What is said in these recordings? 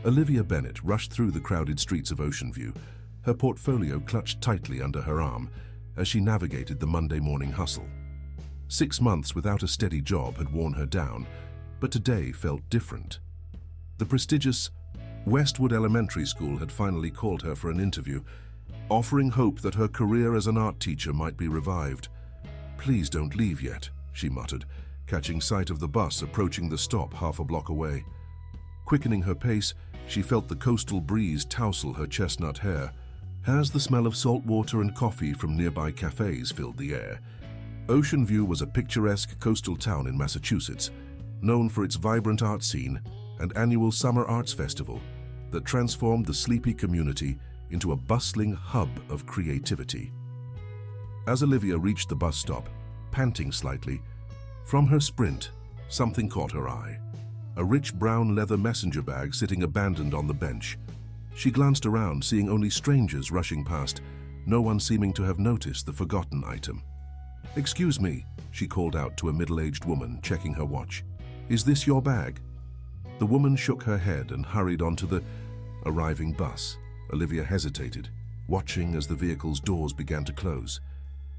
Olivia Bennett rushed through the crowded streets of Ocean View, her portfolio clutched tightly under her arm as she navigated the Monday morning hustle. 6 months without a steady job had worn her down, but today felt different. The prestigious Westwood Elementary School had finally called her for an interview, offering hope that her career as an art teacher might be revived. "Please don't leave yet," she muttered, catching sight of the bus approaching the stop half a block away. Quickening her pace, she felt the coastal breeze tousle her chestnut hair, as the smell of salt water and coffee from nearby cafes filled the air. Ocean View was a picturesque coastal town in Massachusetts, known for its vibrant art scene and annual summer arts festival that transformed the sleepy community into a bustling hub of creativity. As Olivia reached the bus stop, panting slightly, from her sprint, something caught her eye. A rich brown leather messenger bag sitting abandoned on the bench. She glanced around, seeing only strangers rushing past, no one seeming to have noticed the forgotten item. "Excuse me," she called out to a middle-aged woman checking her watch. "Is this your bag?" The woman shook her head and hurried onto the arriving bus. Olivia hesitated, watching as the vehicle's doors began to close.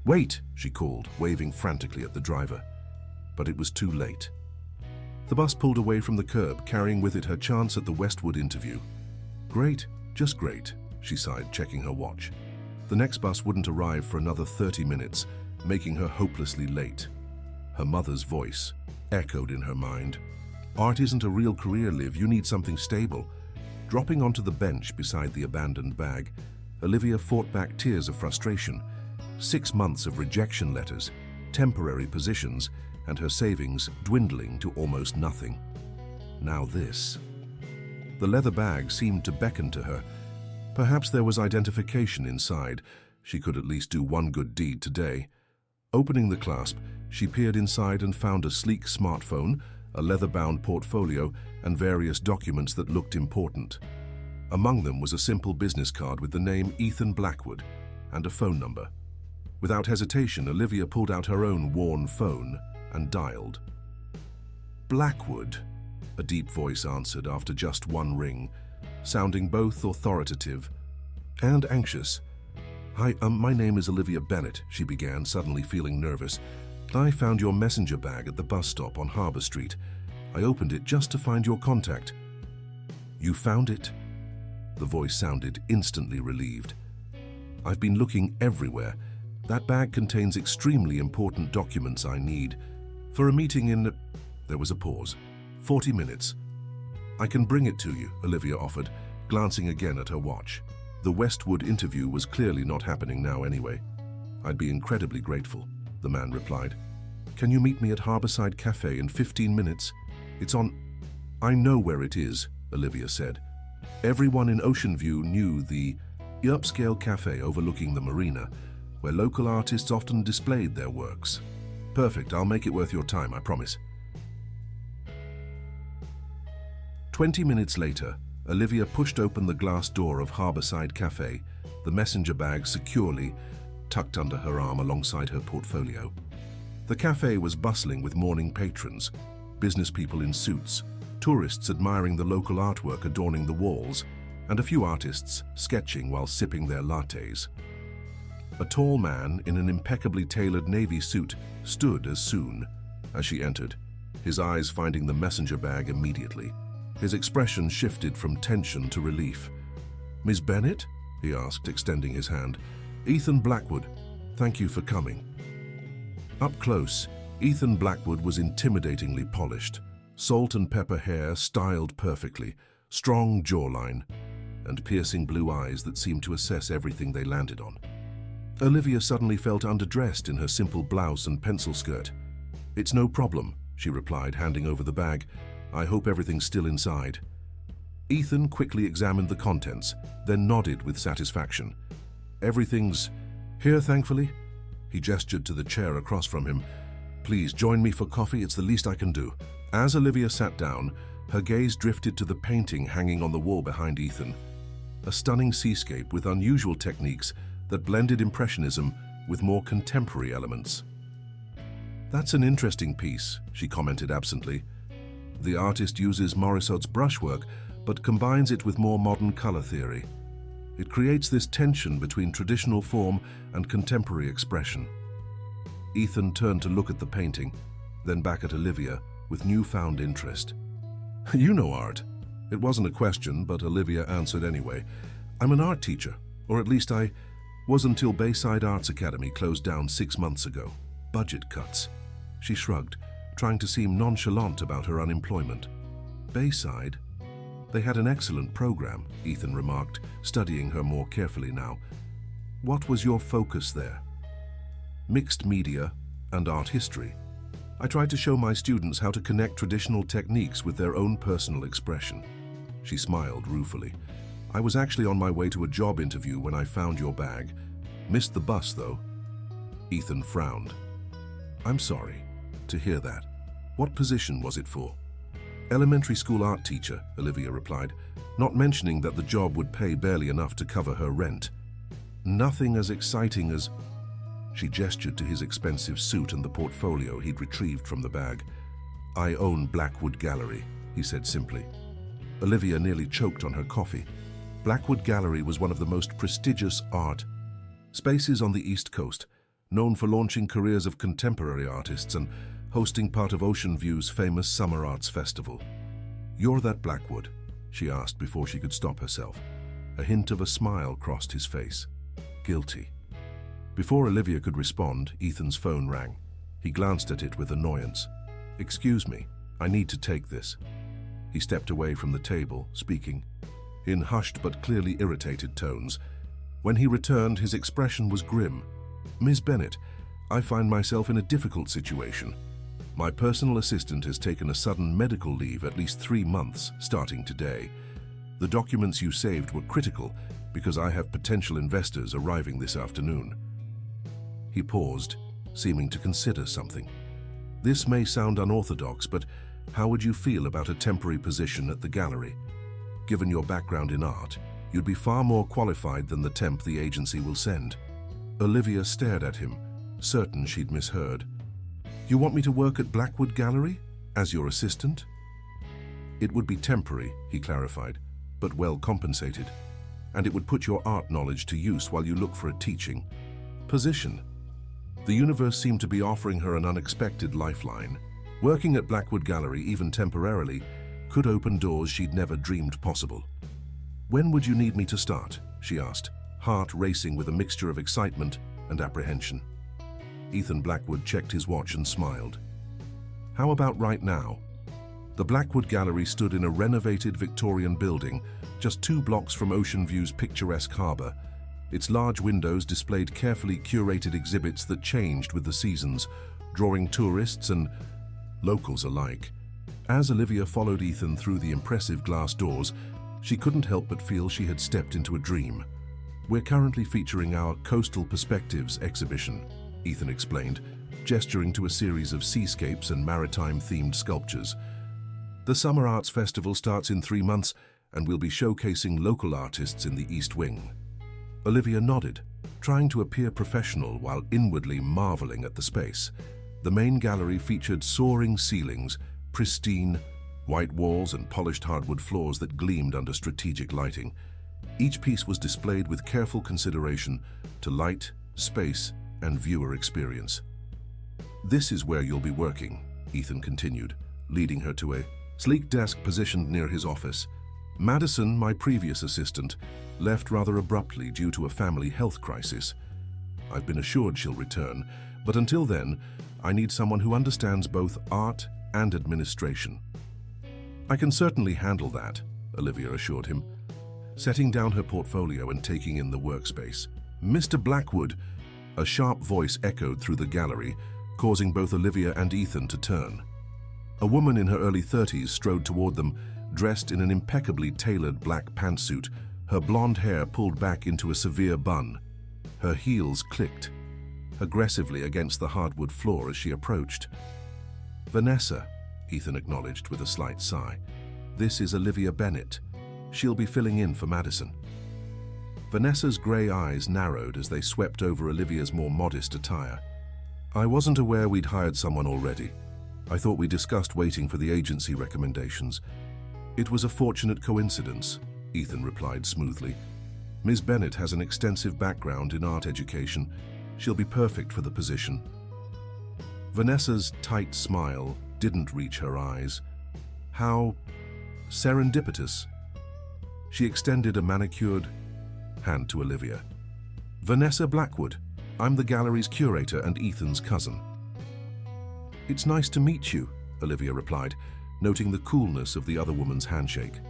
"Wait," she called, waving frantically at the driver. But it was too late. The bus pulled away from the curb, carrying with it her chance at the Westwood interview. "Great, just great," she sighed, checking her watch. The next bus wouldn't arrive for another 30 minutes, making her hopelessly late. Her mother's voice echoed in her mind. "Art isn't a real career, Liv. You need something stable." Dropping onto the bench beside the abandoned bag, Olivia fought back tears of frustration. 6 months of rejection letters, temporary positions, and her savings dwindling to almost nothing. Now this. The leather bag seemed to beckon to her. Perhaps there was identification inside. She could at least do one good deed today. Opening the clasp, she peered inside and found a sleek smartphone, a leather-bound portfolio, and various documents that looked important. Among them was a simple business card with the name Ethan Blackwood and a phone number. Without hesitation, Olivia pulled out her own worn phone and dialed. "Blackwood," a deep voice answered after just one ring, sounding both authoritative and anxious. "Hi, my name is Olivia Bennett," she began, suddenly feeling nervous. "I found your messenger bag at the bus stop on Harbor Street. I opened it just to find your contact." "You found it?" The voice sounded instantly relieved. "I've been looking everywhere. That bag contains extremely important documents I need for a meeting in..." There was a pause. 40 minutes. "I can bring it to you," Olivia offered, glancing again at her watch. The Westwood interview was clearly not happening now anyway. "I'd be incredibly grateful," the man replied. "Can you meet me at Harborside Cafe in 15 minutes? It's on..." "I know where it is," Olivia said. Everyone in Ocean View knew the upscale cafe overlooking the marina, where local artists often displayed their works. "Perfect, I'll make it worth your time, I promise." 20 minutes later, Olivia pushed open the glass door of Harborside Cafe, the messenger bag securely tucked under her arm alongside her portfolio. The cafe was bustling with morning patrons, business people in suits, tourists admiring the local artwork adorning the walls, and a few artists sketching while sipping their lattes. A tall man in an impeccably tailored navy suit stood as soon as she entered, his eyes finding the messenger bag immediately. His expression shifted from tension to relief. "Miss Bennett?" he asked, extending his hand. "Ethan Blackwood. Thank you for coming." Up close, Ethan Blackwood was intimidatingly polished, salt and pepper hair styled perfectly, strong jawline, and piercing blue eyes that seemed to assess everything they landed on. Olivia suddenly felt underdressed in her simple blouse and pencil skirt. "It's no problem," she replied, handing over the bag. "I hope everything's still inside." Ethan quickly examined the contents, then nodded with satisfaction. "Everything's here, thankfully." He gestured to the chair across from him. "Please join me for coffee, it's the least I can do." As Olivia sat down, her gaze drifted to the painting hanging on the wall behind Ethan. A stunning seascape with unusual techniques that blended impressionism with more contemporary elements. "That's an interesting piece," she commented absently. "The artist uses Morisot's brushwork, but combines it with more modern color theory. It creates this tension between traditional form and contemporary expression. Ethan turned to look at the painting, then back at Olivia with newfound interest. "You know art." It wasn't a question, but Olivia answered anyway. "I'm an art teacher, or at least I was until Bayside Arts Academy closed down 6 months ago. Budget cuts." She shrugged, trying to seem nonchalant about her unemployment. "Bayside? They had an excellent program," Ethan remarked, studying her more carefully now. "What was your focus there?" "Mixed media and art history. I tried to show my students how to connect traditional techniques with their own personal expression." She smiled ruefully. "I was actually on my way to a job interview when I found your bag. Missed the bus, though." Ethan frowned. "I'm sorry to hear that. What position was it for?" "Elementary school art teacher," Olivia replied, not mentioning that the job would pay barely enough to cover her rent. "Nothing as exciting as—" She gestured to his expensive suit and the portfolio he'd retrieved from the bag. "I own Blackwood Gallery," he said simply. Olivia nearly choked on her coffee. Blackwood Gallery was one of the most prestigious art spaces on the East Coast, known for launching careers of contemporary artists and hosting part of Ocean View's famous Summer Arts Festival. "You're that Blackwood?" she asked before she could stop herself. A hint of a smile crossed his face. "Guilty." Before Olivia could respond, Ethan's phone rang. He glanced at it with annoyance. "Excuse me, I need to take this." He stepped away from the table, speaking in hushed but clearly irritated tones. When he returned, his expression was grim. "Ms. Bennett, I find myself in a difficult situation. My personal assistant has taken a sudden medical leave at least 3 months, starting today. The documents you saved were critical because I have potential investors arriving this afternoon." He paused, seeming to consider something. "This may sound unorthodox, but how would you feel about a temporary position at the gallery? Given your background in art, you'd be far more qualified than the temp the agency will send." Olivia stared at him, certain she'd misheard. "You want me to work at Blackwood Gallery? As your assistant?" "It would be temporary," he clarified, "but well compensated. And it would put your art knowledge to use while you look for a teaching position." The universe seemed to be offering her an unexpected lifeline. Working at Blackwood Gallery, even temporarily, could open doors she'd never dreamed possible. "When would you need me to start?" she asked, heart racing with a mixture of excitement and apprehension. Ethan Blackwood checked his watch and smiled. "How about right now?" The Blackwood Gallery stood in a renovated Victorian building, just 2 blocks from Ocean View's picturesque harbor. Its large windows displayed carefully curated exhibits that changed with the seasons, drawing tourists and locals alike. As Olivia followed Ethan through the impressive glass doors, she couldn't help but feel she had stepped into a dream. "We're currently featuring our Coastal Perspectives exhibition," Ethan explained, gesturing to a series of seascapes and maritime-themed sculptures. "The Summer Arts Festival starts in 3 months, and we'll be showcasing local artists in the East Wing." Olivia nodded, trying to appear professional while inwardly marveling at the space. The main gallery featured soaring ceilings, pristine white walls and polished hardwood floors that gleamed under strategic lighting. Each piece was displayed with careful consideration to light, space, and viewer experience. "This is where you'll be working," Ethan continued, leading her to a sleek desk positioned near his office. "Madison, my previous assistant, left rather abruptly due to a family health crisis. I've been assured she'll return, but until then, I need someone who understands both art and administration." "I can certainly handle that," Olivia assured him, setting down her portfolio and taking in the workspace. "Mr. Blackwood," a sharp voice echoed through the gallery, causing both Olivia and Ethan to turn. A woman in her early 30s strode toward them, dressed in an impeccably tailored black pantsuit, her blonde hair pulled back into a severe bun. Her heels clicked aggressively against the hardwood floor as she approached. "Vanessa," Ethan acknowledged with a slight sigh. "This is Olivia Bennett. She'll be filling in for Madison." Vanessa's grey eyes narrowed as they swept over Olivia's more modest attire. "I wasn't aware we'd hired someone already. I thought we discussed waiting for the agency recommendations." "It was a fortunate coincidence," Ethan replied smoothly. "Ms. Bennett has an extensive background in art education. She'll be perfect for the position." Vanessa's tight smile didn't reach her eyes. How serendipitous. She extended a manicured hand to Olivia. "Vanessa Blackwood. I'm the gallery's curator and Ethan's cousin." "It's nice to meet you," Olivia replied, noting the coolness of the other woman's handshake.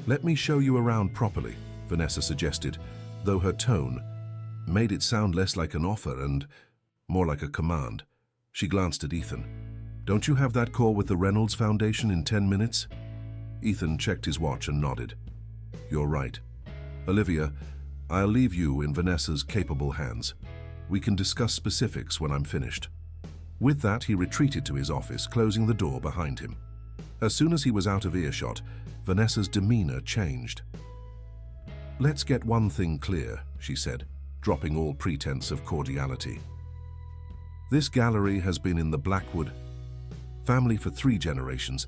"Let me show you around properly," Vanessa suggested, though her tone made it sound less like an offer and more like a command. She glanced at Ethan. "Don't you have that call with the Reynolds Foundation in 10 minutes? Ethan checked his watch and nodded. "You're right. Olivia, I'll leave you in Vanessa's capable hands. We can discuss specifics when I'm finished." With that, he retreated to his office, closing the door behind him. As soon as he was out of earshot, Vanessa's demeanor changed. "Let's get one thing clear," she said, dropping all pretense of cordiality. "This gallery has been in the Blackwood family for 3 generations.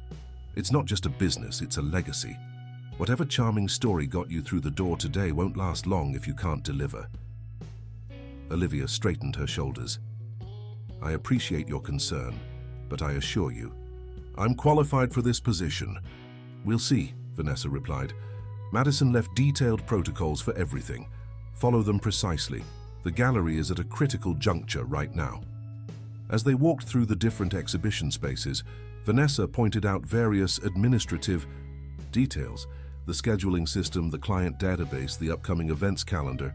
It's not just a business, it's a legacy. Whatever charming story got you through the door today won't last long if you can't deliver." Olivia straightened her shoulders. "I appreciate your concern, but I assure you, I'm qualified for this position." "We'll see," Vanessa replied. "Madison left detailed protocols for everything. Follow them precisely. The gallery is at a critical juncture right now." As they walked through the different exhibition spaces, Vanessa pointed out various administrative details: the scheduling system, the client database, the upcoming events calendar.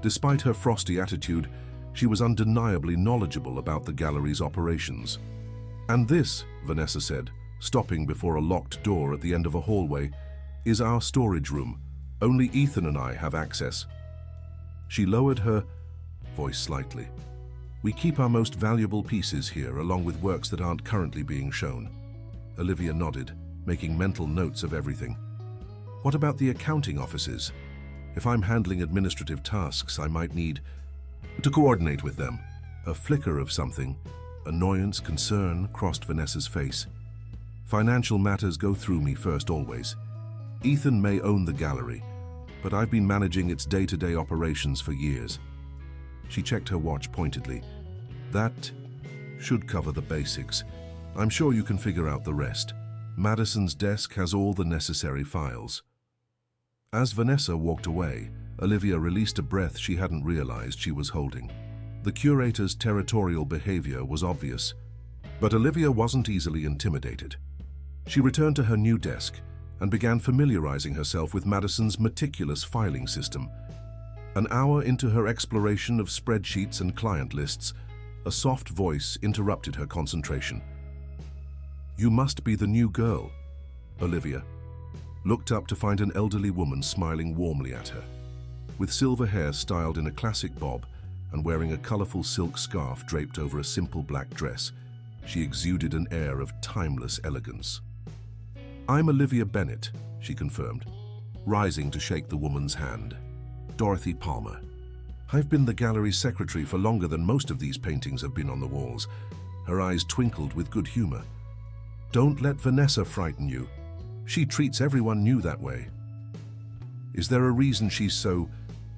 Despite her frosty attitude, she was undeniably knowledgeable about the gallery's operations. "And this," Vanessa said, stopping before a locked door at the end of a hallway, "is our storage room. Only Ethan and I have access." She lowered her voice slightly. "We keep our most valuable pieces here, along with works that aren't currently being shown." Olivia nodded, making mental notes of everything. "What about the accounting offices? If I'm handling administrative tasks, I might need to coordinate with them." A flicker of something, annoyance, concern, crossed Vanessa's face. "Financial matters go through me first always. Ethan may own the gallery, but I've been managing its day-to-day operations for years." She checked her watch pointedly. "That should cover the basics. I'm sure you can figure out the rest. Madison's desk has all the necessary files." As Vanessa walked away, Olivia released a breath she hadn't realized she was holding. The curator's territorial behavior was obvious, but Olivia wasn't easily intimidated. She returned to her new desk and began familiarizing herself with Madison's meticulous filing system. An hour into her exploration of spreadsheets and client lists, a soft voice interrupted her concentration. "You must be the new girl." Olivia looked up to find an elderly woman smiling warmly at her. With silver hair styled in a classic bob and wearing a colorful silk scarf draped over a simple black dress, she exuded an air of timeless elegance. "I'm Olivia Bennett," she confirmed, rising to shake the woman's hand. "Dorothy Palmer. I've been the gallery's secretary for longer than most of these paintings have been on the walls." Her eyes twinkled with good humor. "Don't let Vanessa frighten you. She treats everyone new that way." "Is there a reason she's so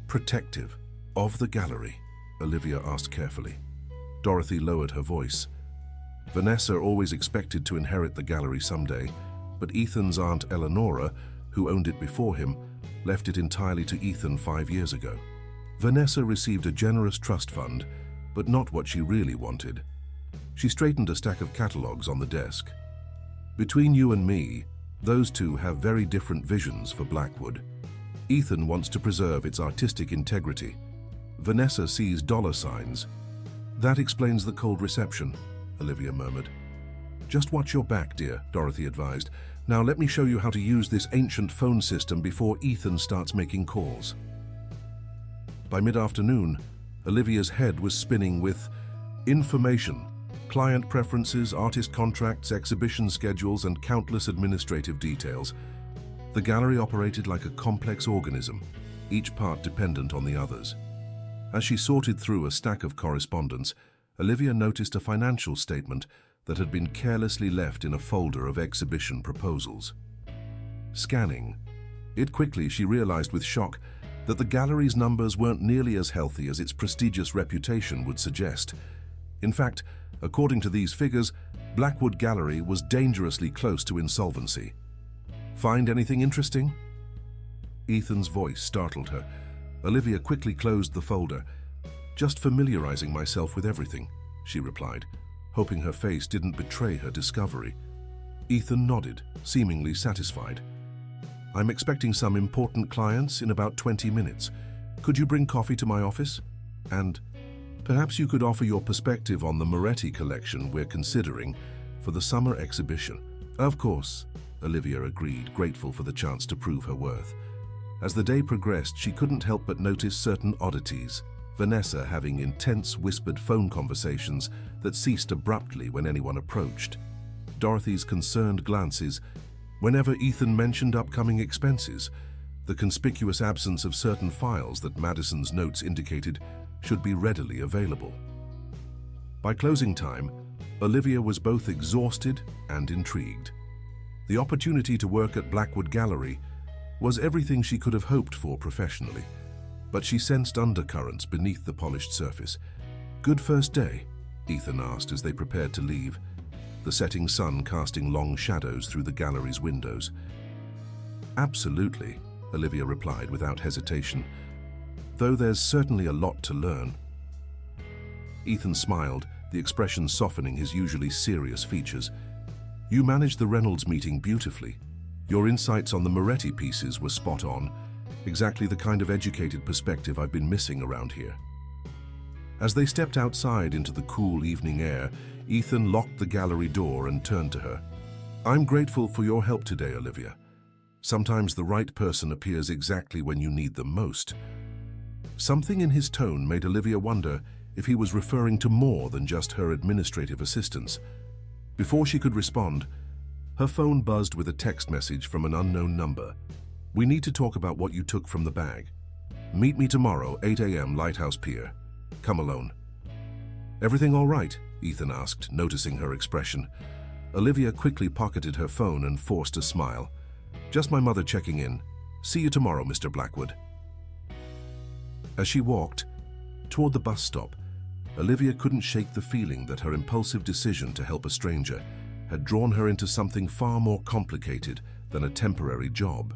protective of the gallery?" Olivia asked carefully. Dorothy lowered her voice. "Vanessa always expected to inherit the gallery someday, but Ethan's aunt Eleonora, who owned it before him, left it entirely to Ethan 5 years ago. Vanessa received a generous trust fund, but not what she really wanted." She straightened a stack of catalogs on the desk. "Between you and me, those two have very different visions for Blackwood. Ethan wants to preserve its artistic integrity. Vanessa sees dollar signs." "That explains the cold reception," Olivia murmured. "Just watch your back, dear," Dorothy advised. "Now let me show you how to use this ancient phone system before Ethan starts making calls." By mid-afternoon, Olivia's head was spinning with information, client preferences, artist contracts, exhibition schedules, and countless administrative details. The gallery operated like a complex organism, each part dependent on the others. As she sorted through a stack of correspondence, Olivia noticed a financial statement that had been carelessly left in a folder of exhibition proposals. Scanning it quickly, she realized with shock that the gallery's numbers weren't nearly as healthy as its prestigious reputation would suggest. In fact, according to these figures, Blackwood Gallery was dangerously close to insolvency. "Find anything interesting?" Ethan's voice startled her. Olivia quickly closed the folder. "Just familiarizing myself with everything," she replied, hoping her face didn't betray her discovery. Ethan nodded, seemingly satisfied. "I'm expecting some important clients in about 20 minutes. Could you bring coffee to my office? And perhaps you could offer your perspective on the Moretti collection we're considering for the summer exhibition." "Of course," Olivia agreed, grateful for the chance to prove her worth. As the day progressed, she couldn't help but notice certain oddities. Vanessa having intense whispered phone conversations that ceased abruptly when anyone approached. Dorothy's concerned glances whenever Ethan mentioned upcoming expenses. The conspicuous absence of certain files that Madison's notes indicated should be readily available. By closing time, Olivia was both exhausted and intrigued. The opportunity to work at Blackwood Gallery was everything she could have hoped for professionally, but she sensed undercurrents beneath the polished surface. "Good first day?" Ethan asked as they prepared to leave, the setting sun casting long shadows through the gallery's windows. "Absolutely," Olivia replied without hesitation, "though there's certainly a lot to learn." Ethan smiled, the expression softening his usually serious features. "You managed the Reynolds meeting beautifully. Your insights on the Moretti pieces were spot on, exactly the kind of educated perspective I've been missing around here." As they stepped outside into the cool evening air, Ethan locked the gallery door and turned to her. "I'm grateful for your help today, Olivia. Sometimes the right person appears exactly when you need them most." Something in his tone made Olivia wonder if he was referring to more than just her administrative assistants. Before she could respond, her phone buzzed with a text message from an unknown number. "We need to talk about what you took from the bag. Meet me tomorrow, 8 a.m. Lighthouse Pier. Come alone." "Everything all right?" Ethan asked, noticing her expression. Olivia quickly pocketed her phone and forced a smile. "Just my mother checking in. See you tomorrow, Mr. Blackwood." As she walked toward the bus stop, Olivia couldn't shake the feeling that her impulsive decision to help a stranger had drawn her into something far more complicated than a temporary job.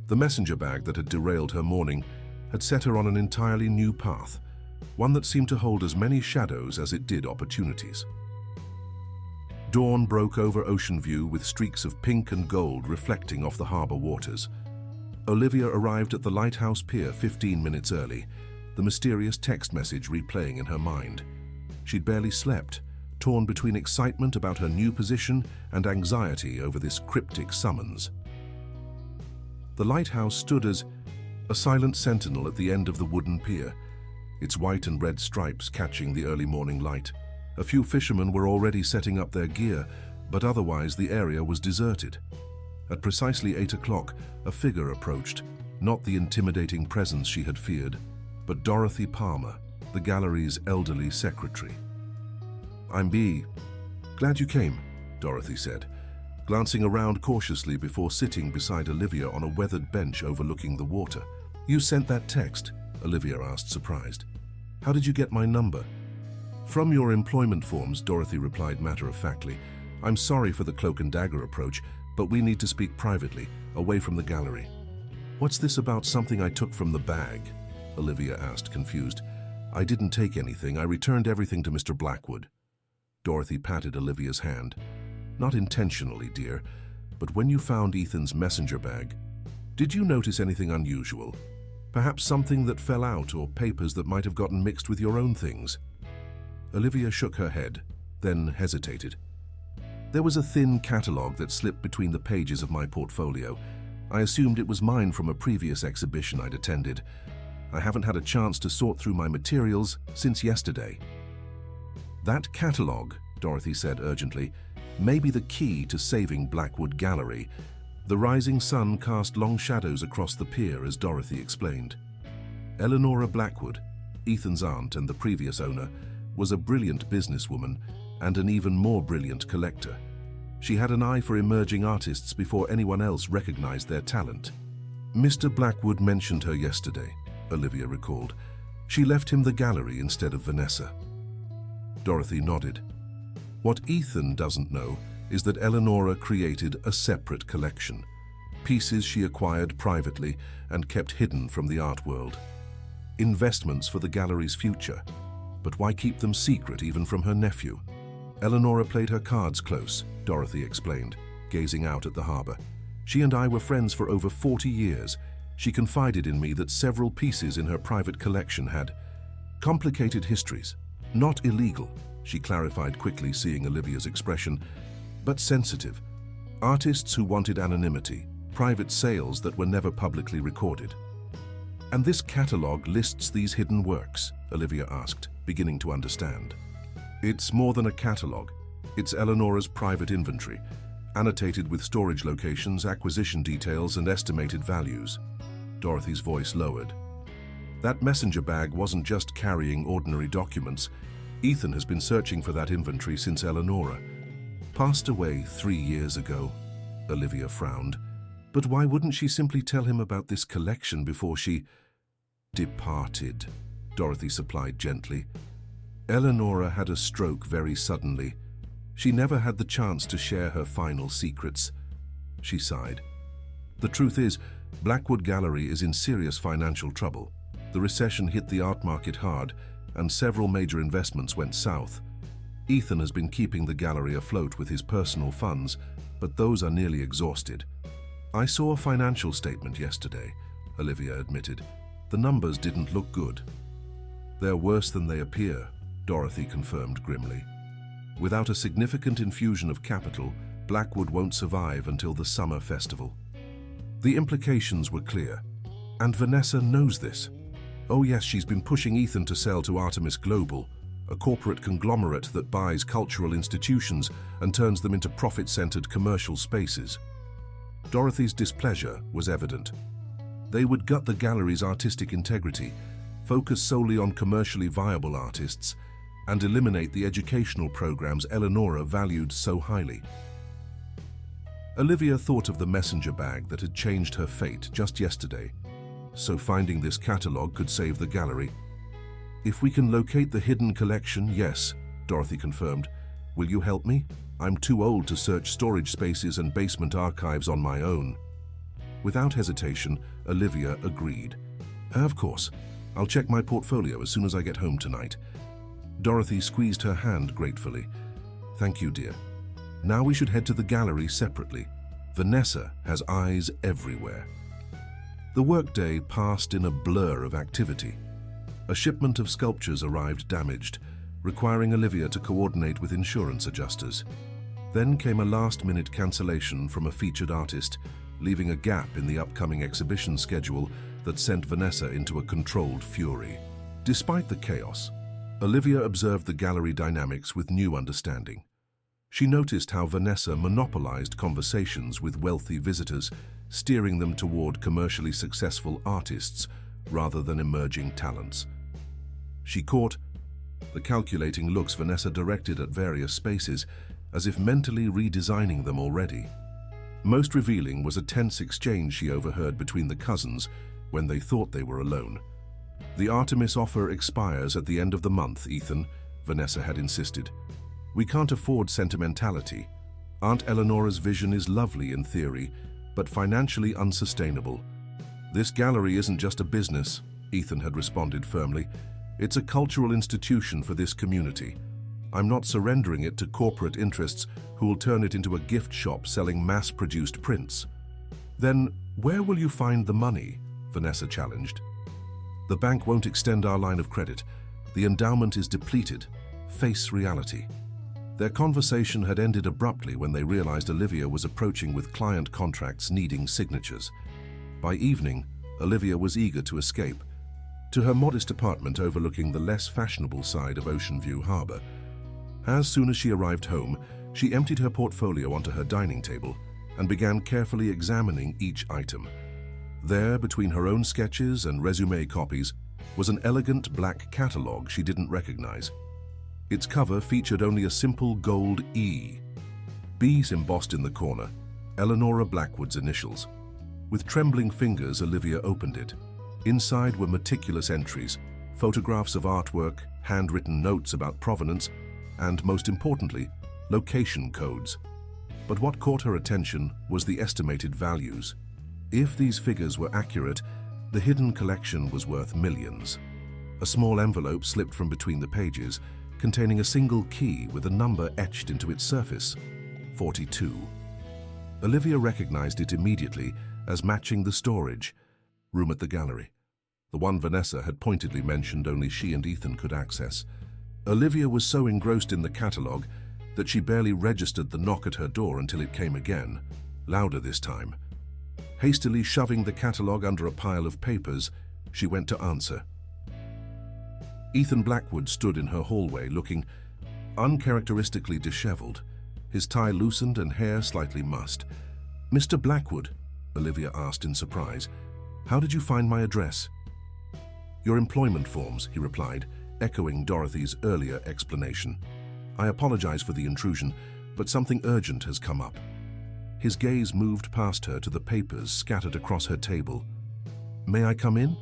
The messenger bag that had derailed her morning had set her on an entirely new path, one that seemed to hold as many shadows as it did opportunities. Dawn broke over Ocean View with streaks of pink and gold reflecting off the harbor waters. Olivia arrived at the Lighthouse Pier 15 minutes early, the mysterious text message replaying in her mind. She'd barely slept, torn between excitement about her new position and anxiety over this cryptic summons. The lighthouse stood as a silent sentinel at the end of the wooden pier, its white and red stripes catching the early morning light. A few fishermen were already setting up their gear, but otherwise the area was deserted. At precisely 8 o'clock, a figure approached, not the intimidating presence she had feared, but Dorothy Palmer, the gallery's elderly secretary. "I'm glad you came," Dorothy said, glancing around cautiously before sitting beside Olivia on a weathered bench overlooking the water. "You sent that text?" Olivia asked, surprised. "How did you get my number?" "From your employment forms," Dorothy replied matter-of-factly. "I'm sorry for the cloak and dagger approach, but we need to speak privately, away from the gallery." "What's this about something I took from the bag?" Olivia asked, confused. "I didn't take anything. I returned everything to Mr. Blackwood." Dorothy patted Olivia's hand. "Not intentionally, dear, but when you found Ethan's messenger bag, did you notice anything unusual? Perhaps something that fell out or papers that might have gotten mixed with your own things?" Olivia shook her head, then hesitated. "There was a thin catalogue that slipped between the pages of my portfolio. I assumed it was mine from a previous exhibition I'd attended. I haven't had a chance to sort through my materials since yesterday." "That catalogue," Dorothy said urgently, "may be the key to saving Blackwood Gallery." The rising sun cast long shadows across the pier as Dorothy explained. Eleanora Blackwood, Ethan's aunt and the previous owner, was a brilliant businesswoman and an even more brilliant collector. She had an eye for emerging artists before anyone else recognized their talent. Mr. Blackwood mentioned her yesterday, Olivia recalled. She left him the gallery instead of Vanessa. Dorothy nodded. What Ethan doesn't know is that Eleonora created a separate collection, pieces she acquired privately and kept hidden from the art world. Investments for the gallery's future. But why keep them secret even from her nephew? Eleonora played her cards close, Dorothy explained, gazing out at the harbor. She and I were friends for over 40 years. She confided in me that several pieces in her private collection had complicated histories. Not illegal, she clarified quickly, seeing Olivia's expression, but sensitive. Artists who wanted anonymity, private sales that were never publicly recorded. And this catalogue lists these hidden works, Olivia asked, beginning to understand. It's more than a catalogue. It's Eleonora's private inventory, annotated with storage locations, acquisition details, and estimated values. Dorothy's voice lowered. That messenger bag wasn't just carrying ordinary documents. Ethan has been searching for that inventory since Eleonora passed away 3 years ago. Olivia frowned. But why wouldn't she simply tell him about this collection before she departed? Dorothy supplied gently. Eleonora had a stroke very suddenly. She never had the chance to share her final secrets. She sighed. The truth is, Blackwood Gallery is in serious financial trouble. The recession hit the art market hard, and several major investments went south. Ethan has been keeping the gallery afloat with his personal funds, but those are nearly exhausted. I saw a financial statement yesterday, Olivia admitted. The numbers didn't look good. They're worse than they appear, Dorothy confirmed grimly. Without a significant infusion of capital, Blackwood won't survive until the summer festival. The implications were clear, and Vanessa knows this. Oh yes, she's been pushing Ethan to sell to Artemis Global, a corporate conglomerate that buys cultural institutions and turns them into profit-centered commercial spaces. Dorothy's displeasure was evident. They would gut the gallery's artistic integrity, focus solely on commercially viable artists, and eliminate the educational programs Eleonora valued so highly. Olivia thought of the messenger bag that had changed her fate just yesterday. So finding this catalogue could save the gallery. If we can locate the hidden collection, yes, Dorothy confirmed. Will you help me? I'm too old to search storage spaces and basement archives on my own. Without hesitation, Olivia agreed. Of course. I'll check my portfolio as soon as I get home tonight. Dorothy squeezed her hand gratefully. Thank you, dear. Now we should head to the gallery separately. Vanessa has eyes everywhere. The workday passed in a blur of activity. A shipment of sculptures arrived damaged, requiring Olivia to coordinate with insurance adjusters. Then came a last-minute cancellation from a featured artist, leaving a gap in the upcoming exhibition schedule that sent Vanessa into a controlled fury. Despite the chaos, Olivia observed the gallery dynamics with new understanding. She noticed how Vanessa monopolized conversations with wealthy visitors, steering them toward commercially successful artists rather than emerging talents. She caught the calculating looks Vanessa directed at various spaces, as if mentally redesigning them already. Most revealing was a tense exchange she overheard between the cousins when they thought they were alone. The Artemis offer expires at the end of the month, Ethan, Vanessa had insisted. We can't afford sentimentality. Aunt Eleonora's vision is lovely in theory, but financially unsustainable. This gallery isn't just a business, Ethan had responded firmly. It's a cultural institution for this community. I'm not surrendering it to corporate interests who will turn it into a gift shop selling mass-produced prints. Then, where will you find the money? Vanessa challenged. The bank won't extend our line of credit. The endowment is depleted. Face reality. Their conversation had ended abruptly when they realized Olivia was approaching with client contracts needing signatures. By evening, Olivia was eager to escape to her modest apartment overlooking the less fashionable side of Ocean View Harbor. As soon as she arrived home, she emptied her portfolio onto her dining table and began carefully examining each item. There, between her own sketches and resume copies, was an elegant black catalogue she didn't recognize. Its cover featured only a simple gold E. B's embossed in the corner, Eleanora Blackwood's initials. With trembling fingers, Olivia opened it. Inside were meticulous entries, photographs of artwork, handwritten notes about provenance, and, most importantly, location codes. But what caught her attention was the estimated values. If these figures were accurate, the hidden collection was worth millions. A small envelope slipped from between the pages, containing a single key with a number etched into its surface: 42. Olivia recognized it immediately as matching the storage room at the gallery, the one Vanessa had pointedly mentioned only she and Ethan could access. Olivia was so engrossed in the catalogue that she barely registered the knock at her door until it came again, louder this time. Hastily shoving the catalogue under a pile of papers, she went to answer. Ethan Blackwood stood in her hallway, looking uncharacteristically disheveled, his tie loosened and hair slightly mussed. "Mr. Blackwood," Olivia asked in surprise, "how did you find my address?" "Your employment forms," he replied, echoing Dorothy's earlier explanation. "I apologize for the intrusion, but something urgent has come up." His gaze moved past her to the papers scattered across her table. "May I come in?"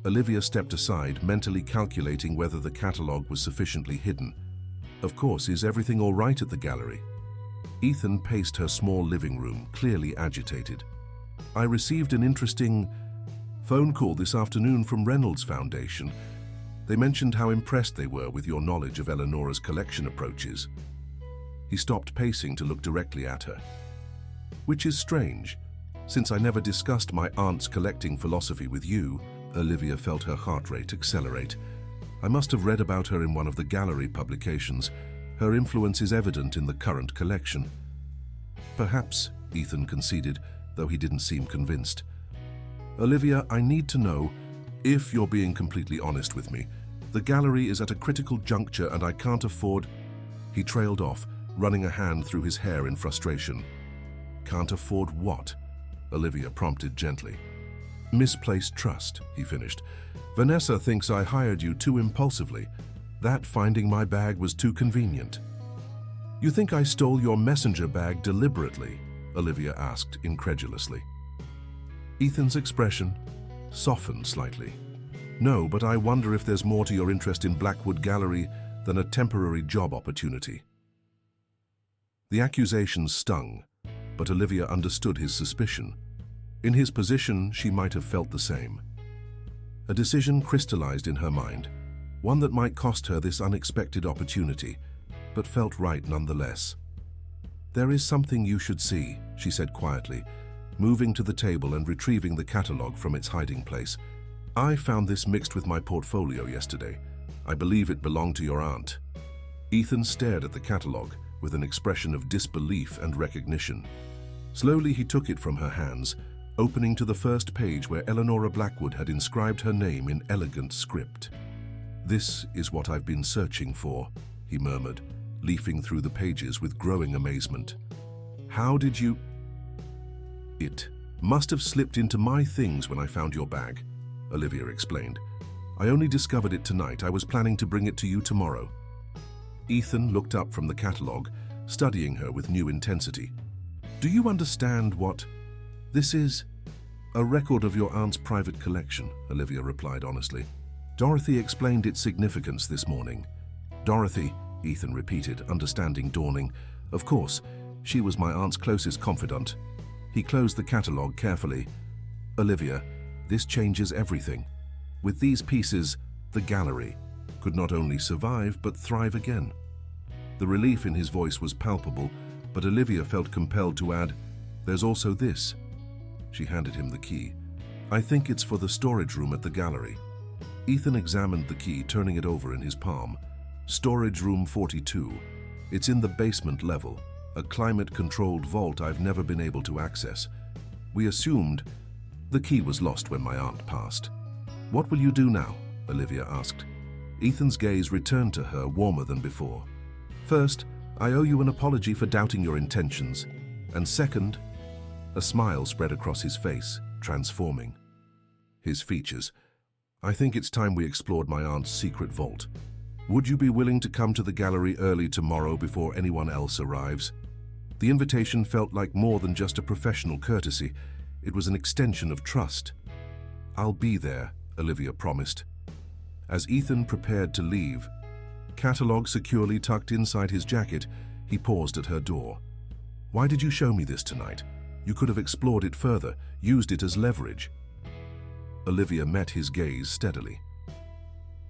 Olivia stepped aside, mentally calculating whether the catalogue was sufficiently hidden. "Of course, is everything all right at the gallery?" Ethan paced her small living room, clearly agitated. "I received an interesting phone call this afternoon from Reynolds Foundation. They mentioned how impressed they were with your knowledge of Eleanora's collection approaches." He stopped pacing to look directly at her. "Which is strange, since I never discussed my aunt's collecting philosophy with you." Olivia felt her heart rate accelerate. "I must have read about her in one of the gallery publications. Her influence is evident in the current collection." "Perhaps," Ethan conceded, though he didn't seem convinced. "Olivia, I need to know, if you're being completely honest with me. The gallery is at a critical juncture and I can't afford—" He trailed off, running a hand through his hair in frustration. "Can't afford what?" Olivia prompted gently. "Misplaced trust," he finished. "Vanessa thinks I hired you too impulsively, that finding my bag was too convenient." "You think I stole your messenger bag deliberately?" Olivia asked incredulously. Ethan's expression softened slightly. "No, but I wonder if there's more to your interest in Blackwood Gallery than a temporary job opportunity." The accusations stung, but Olivia understood his suspicion. In his position, she might have felt the same. A decision crystallized in her mind, one that might cost her this unexpected opportunity, but felt right nonetheless. "There is something you should see," she said quietly, moving to the table and retrieving the catalogue from its hiding place. "I found this mixed with my portfolio yesterday. I believe it belonged to your aunt." Ethan stared at the catalogue with an expression of disbelief and recognition. Slowly he took it from her hands, opening to the first page where Eleanora Blackwood had inscribed her name in elegant script. "This is what I've been searching for," he murmured, leafing through the pages with growing amazement. "How did you—" "It must have slipped into my things when I found your bag," Olivia explained. "I only discovered it tonight. I was planning to bring it to you tomorrow." Ethan looked up from the catalogue, studying her with new intensity. "Do you understand what this is?" "A record of your aunt's private collection," Olivia replied honestly. "Dorothy explained its significance this morning." "Dorothy," Ethan repeated, understanding dawning. "Of course, she was my aunt's closest confidant." He closed the catalogue carefully. "Olivia, this changes everything. With these pieces, the gallery could not only survive but thrive again." The relief in his voice was palpable, but Olivia felt compelled to add, "There's also this." She handed him the key. "I think it's for the storage room at the gallery." Ethan examined the key, turning it over in his palm. "Storage room 42. It's in the basement level, a climate-controlled vault I've never been able to access. We assumed the key was lost when my aunt passed." "What will you do now?" Olivia asked. Ethan's gaze returned to her, warmer than before. "First, I owe you an apology for doubting your intentions. And second—" A smile spread across his face, transforming his features. "I think it's time we explored my aunt's secret vault. Would you be willing to come to the gallery early tomorrow before anyone else arrives? The invitation felt like more than just a professional courtesy. It was an extension of trust. I'll be there, Olivia promised. As Ethan prepared to leave, catalog securely tucked inside his jacket, he paused at her door. Why did you show me this tonight? You could have explored it further, used it as leverage. Olivia met his gaze steadily.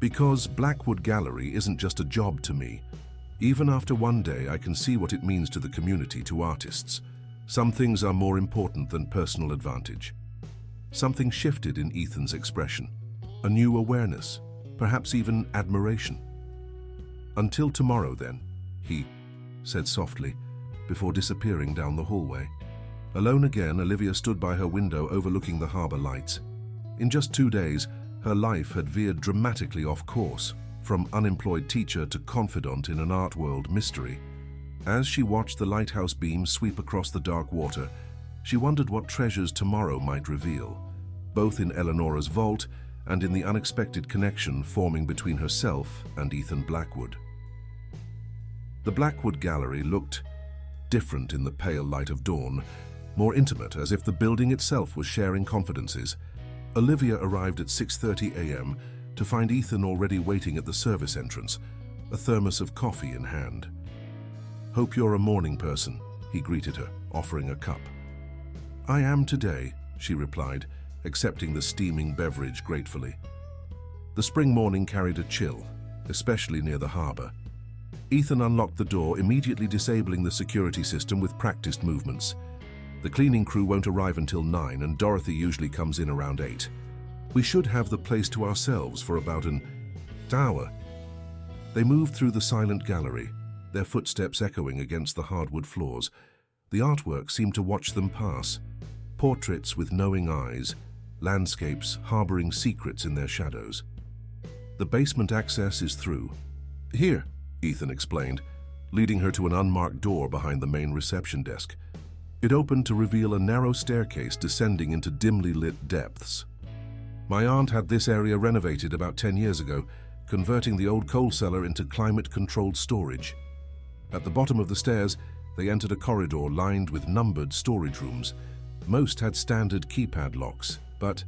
Because Blackwood Gallery isn't just a job to me. Even after one day, I can see what it means to the community, to artists. Some things are more important than personal advantage. Something shifted in Ethan's expression. A new awareness, perhaps even admiration. Until tomorrow, then, he said softly, before disappearing down the hallway. Alone again, Olivia stood by her window overlooking the harbor lights. In just 2 days, her life had veered dramatically off course, from unemployed teacher to confidant in an art world mystery. As she watched the lighthouse beam sweep across the dark water, she wondered what treasures tomorrow might reveal, both in Eleanora's vault and in the unexpected connection forming between herself and Ethan Blackwood. The Blackwood Gallery looked different in the pale light of dawn, more intimate, as if the building itself was sharing confidences. Olivia arrived at 6:30 a.m. to find Ethan already waiting at the service entrance, a thermos of coffee in hand. "Hope you're a morning person," he greeted her, offering a cup. "I am today," she replied, accepting the steaming beverage gratefully. The spring morning carried a chill, especially near the harbor. Ethan unlocked the door, immediately disabling the security system with practiced movements. The cleaning crew won't arrive until 9, and Dorothy usually comes in around 8. We should have the place to ourselves for about an hour. They moved through the silent gallery, their footsteps echoing against the hardwood floors. The artwork seemed to watch them pass. Portraits with knowing eyes, landscapes harboring secrets in their shadows. The basement access is through. "Here," Ethan explained, leading her to an unmarked door behind the main reception desk. It opened to reveal a narrow staircase descending into dimly lit depths. "My aunt had this area renovated about 10 years ago, converting the old coal cellar into climate-controlled storage." At the bottom of the stairs, they entered a corridor lined with numbered storage rooms. Most had standard keypad locks, but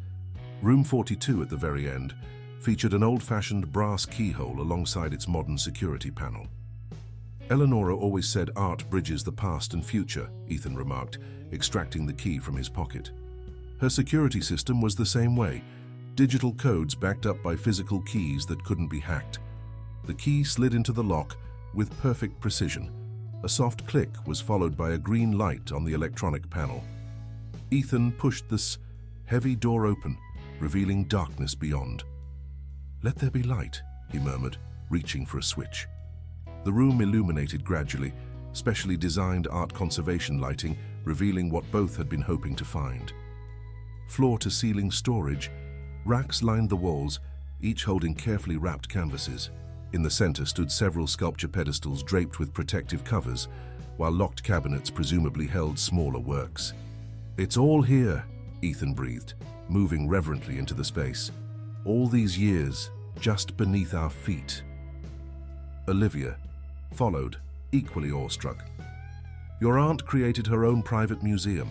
room 42 at the very end featured an old-fashioned brass keyhole alongside its modern security panel. "Eleanora always said art bridges the past and future," Ethan remarked, extracting the key from his pocket. Her security system was the same way, digital codes backed up by physical keys that couldn't be hacked. The key slid into the lock with perfect precision. A soft click was followed by a green light on the electronic panel. Ethan pushed this heavy door open, revealing darkness beyond. "Let there be light," he murmured, reaching for a switch. The room illuminated gradually, specially designed art conservation lighting, revealing what both had been hoping to find. Floor-to-ceiling storage, racks lined the walls, each holding carefully wrapped canvases. In the center stood several sculpture pedestals draped with protective covers, while locked cabinets presumably held smaller works. "It's all here," Ethan breathed, moving reverently into the space. "All these years, just beneath our feet." Olivia followed, equally awestruck. "Your aunt created her own private museum."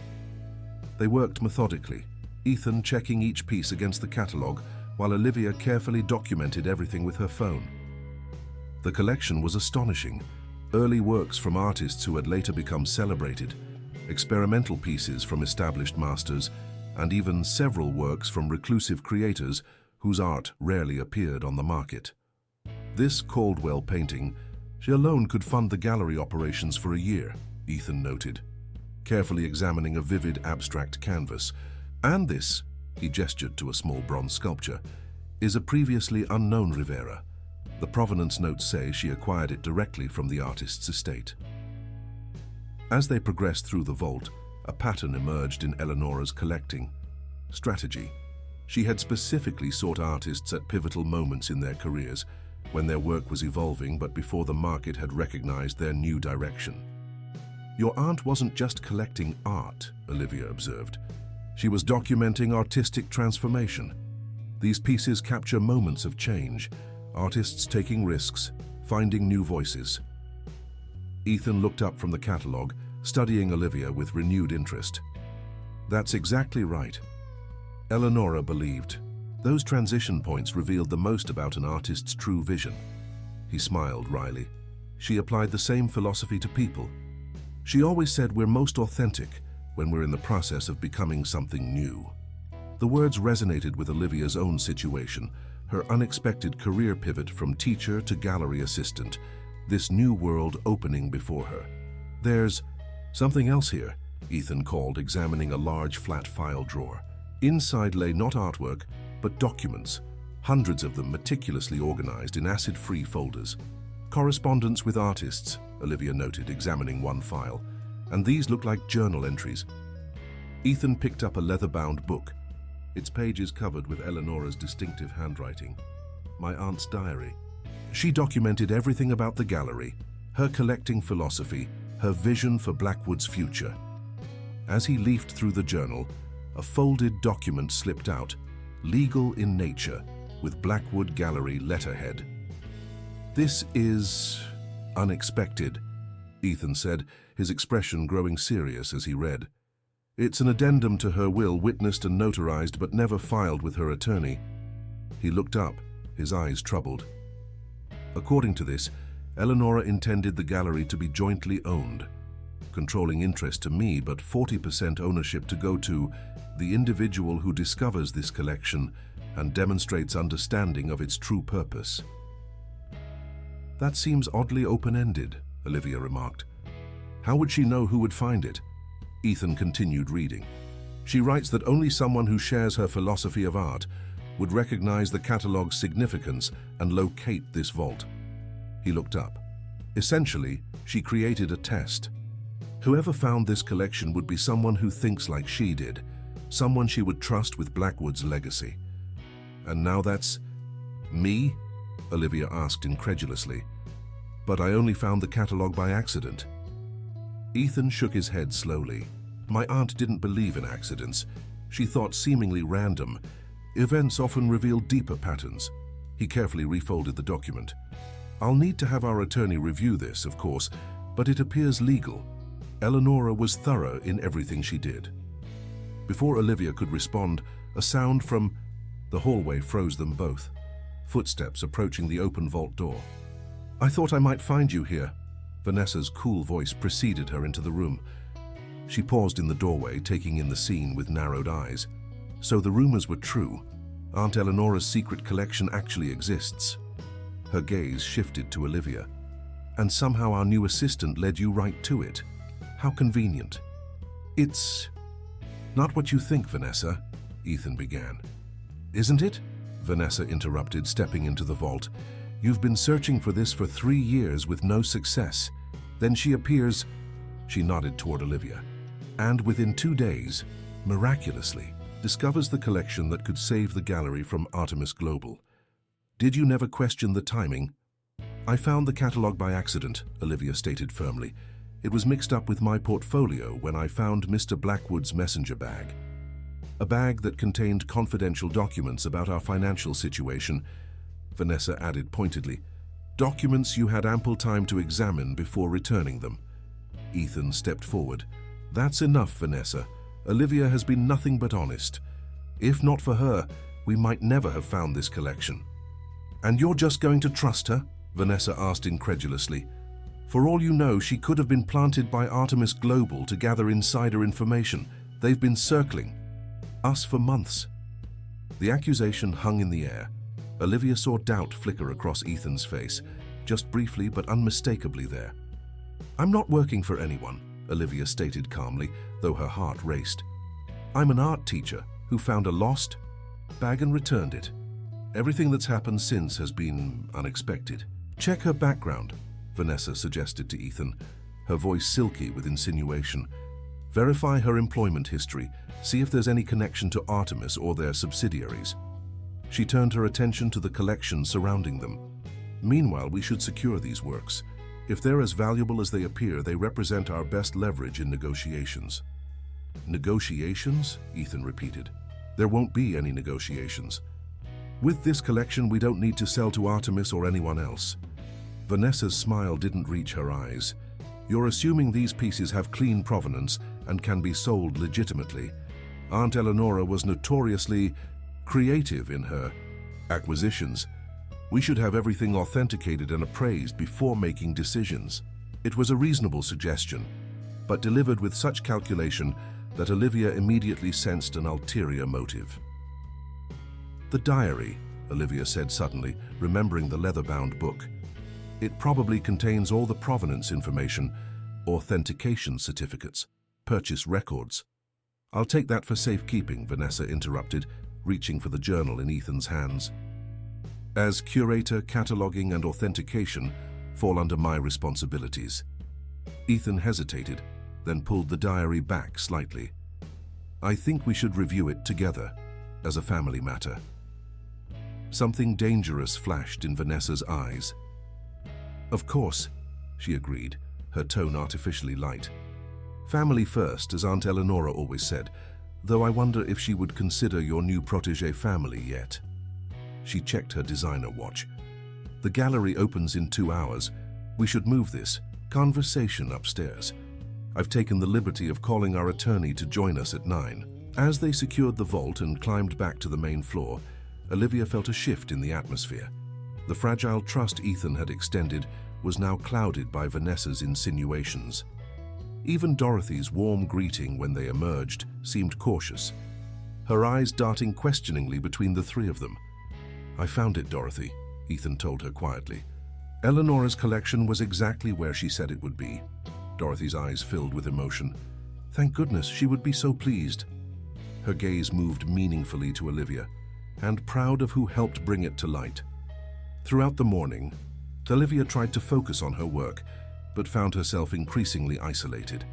They worked methodically, Ethan checking each piece against the catalogue, while Olivia carefully documented everything with her phone. The collection was astonishing. Early works from artists who had later become celebrated, experimental pieces from established masters, and even several works from reclusive creators whose art rarely appeared on the market. This Caldwell painting, she alone could fund the gallery operations for a year, Ethan noted, carefully examining a vivid abstract canvas. "And this," he gestured to a small bronze sculpture, "is a previously unknown Rivera. The provenance notes say she acquired it directly from the artist's estate." As they progressed through the vault, a pattern emerged in Eleanora's collecting strategy. She had specifically sought artists at pivotal moments in their careers, when their work was evolving but before the market had recognized their new direction. "Your aunt wasn't just collecting art," Olivia observed. "She was documenting artistic transformation. These pieces capture moments of change, Artists taking risks, finding new voices. Ethan looked up from the catalogue, studying Olivia with renewed interest. That's exactly right. Eleonora believed. Those transition points revealed the most about an artist's true vision. He smiled wryly. She applied the same philosophy to people. She always said we're most authentic when we're in the process of becoming something new. The words resonated with Olivia's own situation, her unexpected career pivot from teacher to gallery assistant, this new world opening before her. There's something else here, Ethan called, examining a large flat file drawer. Inside lay not artwork, but documents, hundreds of them meticulously organized in acid-free folders. Correspondence with artists, Olivia noted, examining one file, and these looked like journal entries. Ethan picked up a leather-bound book, its pages covered with Eleonora's distinctive handwriting. My aunt's diary. She documented everything about the gallery, her collecting philosophy, her vision for Blackwood's future. As he leafed through the journal, a folded document slipped out, legal in nature, with Blackwood Gallery letterhead. This is unexpected, Ethan said, his expression growing serious as he read. It's an addendum to her will, witnessed and notarized, but never filed with her attorney. He looked up, his eyes troubled. According to this, Eleonora intended the gallery to be jointly owned, controlling interest to me, but 40% ownership to go to the individual who discovers this collection and demonstrates understanding of its true purpose. That seems oddly open-ended, Olivia remarked. How would she know who would find it? Ethan continued reading. She writes that only someone who shares her philosophy of art would recognize the catalogue's significance and locate this vault. He looked up. Essentially, she created a test. Whoever found this collection would be someone who thinks like she did, someone she would trust with Blackwood's legacy. And now that's me? Olivia asked incredulously. But I only found the catalogue by accident. Ethan shook his head slowly. My aunt didn't believe in accidents. She thought seemingly random. Events often reveal deeper patterns. He carefully refolded the document. I'll need to have our attorney review this, of course, but it appears legal. Eleonora was thorough in everything she did. Before Olivia could respond, a sound from the hallway froze them both. Footsteps approaching the open vault door. I thought I might find you here. Vanessa's cool voice preceded her into the room. She paused in the doorway, taking in the scene with narrowed eyes. So the rumors were true. Aunt Eleonora's secret collection actually exists. Her gaze shifted to Olivia. And somehow our new assistant led you right to it. How convenient. It's not what you think, Vanessa, Ethan began. Isn't it? Vanessa interrupted, stepping into the vault. You've been searching for this for 3 years with no success. Then she appears. She nodded toward Olivia. And within 2 days, miraculously, discovers the collection that could save the gallery from Artemis Global. Did you never question the timing? I found the catalogue by accident, Olivia stated firmly. It was mixed up with my portfolio when I found Mr. Blackwood's messenger bag. A bag that contained confidential documents about our financial situation, Vanessa added pointedly. Documents you had ample time to examine before returning them. Ethan stepped forward. That's enough, Vanessa. Olivia has been nothing but honest. If not for her, we might never have found this collection. And you're just going to trust her? Vanessa asked incredulously. For all you know, she could have been planted by Artemis Global to gather insider information. They've been circling us for months. The accusation hung in the air. Olivia saw doubt flicker across Ethan's face, just briefly but unmistakably there. I'm not working for anyone, Olivia stated calmly, though her heart raced. I'm an art teacher who found a lost bag and returned it. Everything that's happened since has been unexpected. Check her background, Vanessa suggested to Ethan, her voice silky with insinuation. Verify her employment history, see if there's any connection to Artemis or their subsidiaries. She turned her attention to the collection surrounding them. Meanwhile, we should secure these works. If they're as valuable as they appear, they represent our best leverage in negotiations. Negotiations? Ethan repeated. There won't be any negotiations. With this collection, we don't need to sell to Artemis or anyone else. Vanessa's smile didn't reach her eyes. You're assuming these pieces have clean provenance and can be sold legitimately. Aunt Eleonora was notoriously creative in her acquisitions. We should have everything authenticated and appraised before making decisions. It was a reasonable suggestion, but delivered with such calculation that Olivia immediately sensed an ulterior motive. The diary, Olivia said suddenly, remembering the leather-bound book. It probably contains all the provenance information, authentication certificates, purchase records. I'll take that for safekeeping, Vanessa interrupted, reaching for the journal in Ethan's hands. As curator, cataloging and authentication fall under my responsibilities. Ethan hesitated, then pulled the diary back slightly. I think we should review it together, as a family matter. Something dangerous flashed in Vanessa's eyes. Of course, she agreed, her tone artificially light. Family first, as Aunt Eleonora always said, though I wonder if she would consider your new protégé family yet. She checked her designer watch. The gallery opens in 2 hours. We should move this conversation upstairs. I've taken the liberty of calling our attorney to join us at 9. As they secured the vault and climbed back to the main floor, Olivia felt a shift in the atmosphere. The fragile trust Ethan had extended was now clouded by Vanessa's insinuations. Even Dorothy's warm greeting when they emerged seemed cautious, her eyes darting questioningly between the three of them. I found it, Dorothy, Ethan told her quietly. Eleanor's collection was exactly where she said it would be. Dorothy's eyes filled with emotion. Thank goodness, she would be so pleased. Her gaze moved meaningfully to Olivia, and proud of who helped bring it to light. Throughout the morning, Olivia tried to focus on her work, but found herself increasingly isolated.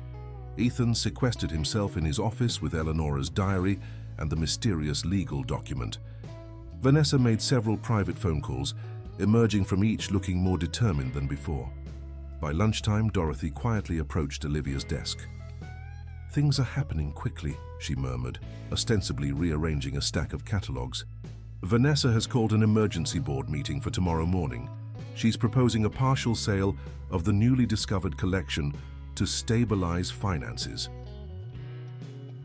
Ethan sequestered himself in his office with Eleanor's diary and the mysterious legal document. Vanessa made several private phone calls, emerging from each looking more determined than before. By lunchtime, Dorothy quietly approached Olivia's desk. Things are happening quickly, she murmured, ostensibly rearranging a stack of catalogs. Vanessa has called an emergency board meeting for tomorrow morning. She's proposing a partial sale of the newly discovered collection to stabilize finances.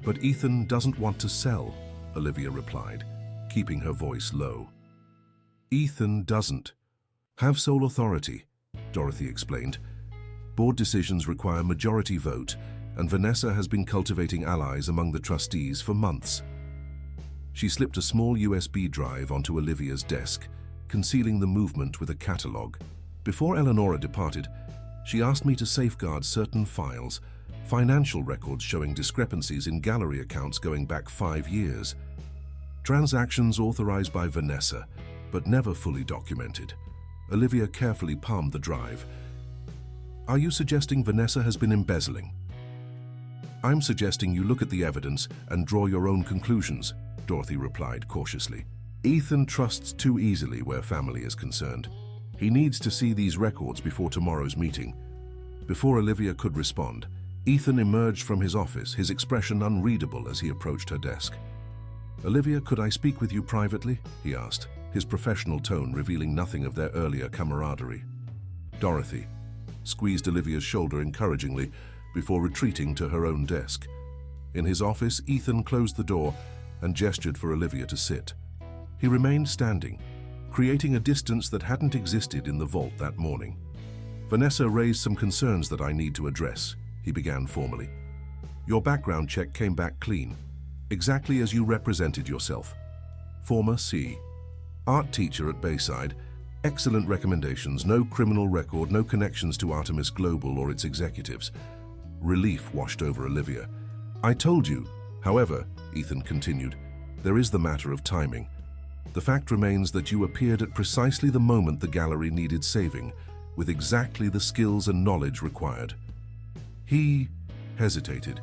But Ethan doesn't want to sell, Olivia replied, keeping her voice low. Ethan doesn't have sole authority, Dorothy explained. Board decisions require majority vote, and Vanessa has been cultivating allies among the trustees for months. She slipped a small USB drive onto Olivia's desk, concealing the movement with a catalogue. Before Eleonora departed, she asked me to safeguard certain files, financial records showing discrepancies in gallery accounts going back 5 years. Transactions authorized by Vanessa, but never fully documented. Olivia carefully palmed the drive. Are you suggesting Vanessa has been embezzling? I'm suggesting you look at the evidence and draw your own conclusions, Dorothy replied cautiously. Ethan trusts too easily where family is concerned. He needs to see these records before tomorrow's meeting. Before Olivia could respond, Ethan emerged from his office, his expression unreadable as he approached her desk. Olivia, could I speak with you privately? He asked, his professional tone revealing nothing of their earlier camaraderie. Dorothy squeezed Olivia's shoulder encouragingly before retreating to her own desk. In his office, Ethan closed the door and gestured for Olivia to sit. He remained standing, creating a distance that hadn't existed in the vault that morning. Vanessa raised some concerns that I need to address, he began formally. Your background check came back clean, exactly as you represented yourself. Former C. Art teacher at Bayside, excellent recommendations, no criminal record, no connections to Artemis Global or its executives. Relief washed over Olivia. I told you, however, Ethan continued, there is the matter of timing. The fact remains that you appeared at precisely the moment the gallery needed saving, with exactly the skills and knowledge required. He hesitated.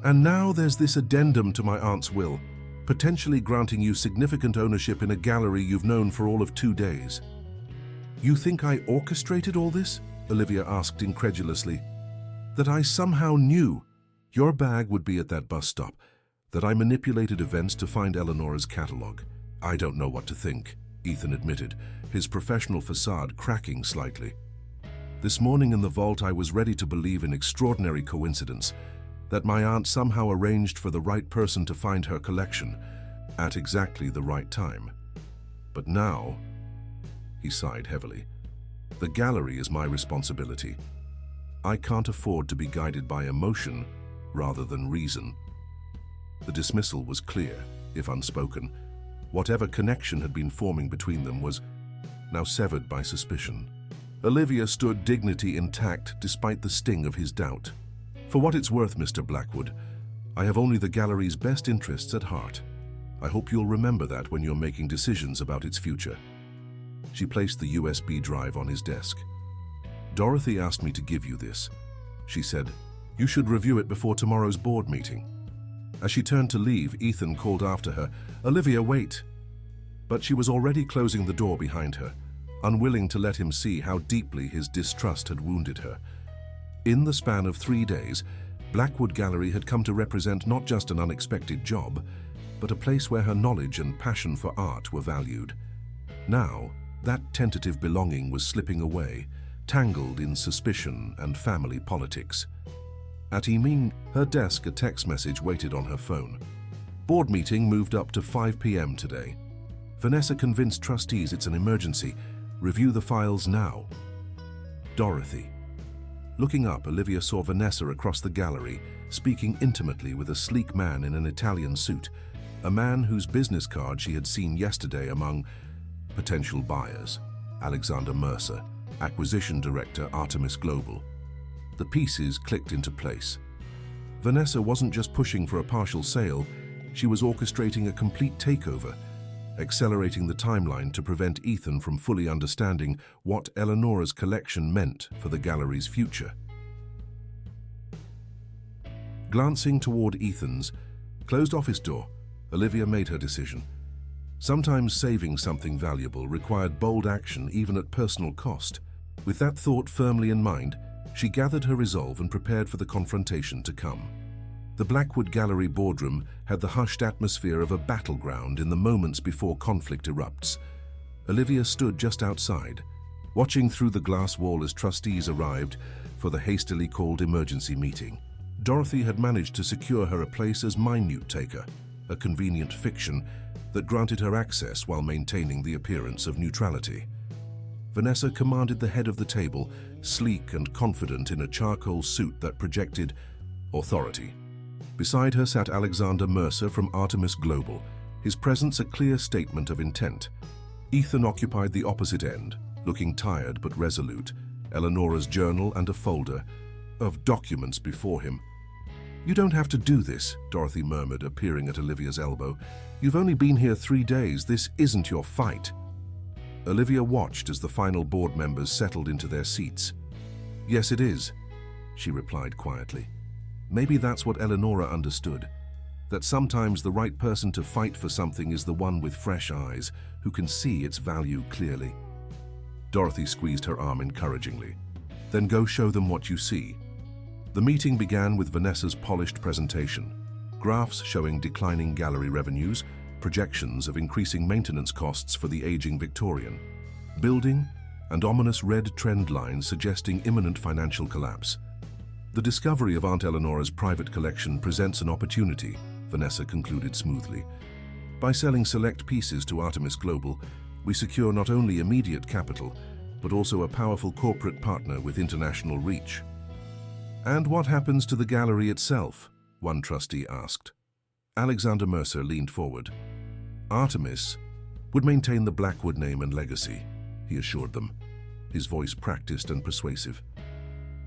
And now there's this addendum to my aunt's will, potentially granting you significant ownership in a gallery you've known for all of 2 days. You think I orchestrated all this? Olivia asked incredulously. That I somehow knew your bag would be at that bus stop, that I manipulated events to find Eleanor's catalogue. I don't know what to think, Ethan admitted, his professional facade cracking slightly. This morning in the vault I was ready to believe in extraordinary coincidence, that my aunt somehow arranged for the right person to find her collection at exactly the right time. But now, he sighed heavily, the gallery is my responsibility. I can't afford to be guided by emotion rather than reason. The dismissal was clear, if unspoken. Whatever connection had been forming between them was now severed by suspicion. Olivia stood dignity intact despite the sting of his doubt. For what it's worth, Mr. Blackwood, I have only the gallery's best interests at heart. I hope you'll remember that when you're making decisions about its future. She placed the USB drive on his desk. Dorothy asked me to give you this. She said, you should review it before tomorrow's board meeting. As she turned to leave, Ethan called after her, Olivia, wait. But she was already closing the door behind her, unwilling to let him see how deeply his distrust had wounded her. In the span of 3 days, Blackwood Gallery had come to represent not just an unexpected job, but a place where her knowledge and passion for art were valued. Now, that tentative belonging was slipping away, tangled in suspicion and family politics. At her desk, a text message waited on her phone. Board meeting moved up to 5 p.m. today. Vanessa convinced trustees it's an emergency. Review the files now. Dorothy. Looking up, Olivia saw Vanessa across the gallery, speaking intimately with a sleek man in an Italian suit, a man whose business card she had seen yesterday among potential buyers. Alexander Mercer, Acquisition Director, Artemis Global. The pieces clicked into place. Vanessa wasn't just pushing for a partial sale, she was orchestrating a complete takeover, accelerating the timeline to prevent Ethan from fully understanding what Eleanora's collection meant for the gallery's future. Glancing toward Ethan's closed office door, Olivia made her decision. Sometimes saving something valuable required bold action even at personal cost. With that thought firmly in mind, she gathered her resolve and prepared for the confrontation to come. The Blackwood Gallery boardroom had the hushed atmosphere of a battleground in the moments before conflict erupts. Olivia stood just outside, watching through the glass wall as trustees arrived for the hastily called emergency meeting. Dorothy had managed to secure her a place as minute taker, a convenient fiction that granted her access while maintaining the appearance of neutrality. Vanessa commanded the head of the table, sleek and confident in a charcoal suit that projected authority. Beside her sat Alexander Mercer from Artemis Global, his presence a clear statement of intent. Ethan occupied the opposite end, looking tired but resolute, Eleanora's journal and a folder of documents before him. You don't have to do this, Dorothy murmured, appearing at Olivia's elbow. You've only been here 3 days. This isn't your fight. Olivia watched as the final board members settled into their seats. Yes, it is, she replied quietly. Maybe that's what Eleanora understood, that sometimes the right person to fight for something is the one with fresh eyes, who can see its value clearly. Dorothy squeezed her arm encouragingly. Then go show them what you see. The meeting began with Vanessa's polished presentation, graphs showing declining gallery revenues, projections of increasing maintenance costs for the aging Victorian, building, and ominous red trend lines suggesting imminent financial collapse. The discovery of Aunt Eleanora's private collection presents an opportunity, Vanessa concluded smoothly. By selling select pieces to Artemis Global, we secure not only immediate capital, but also a powerful corporate partner with international reach. And what happens to the gallery itself? One trustee asked. Alexander Mercer leaned forward. Artemis would maintain the Blackwood name and legacy, he assured them, his voice practiced and persuasive.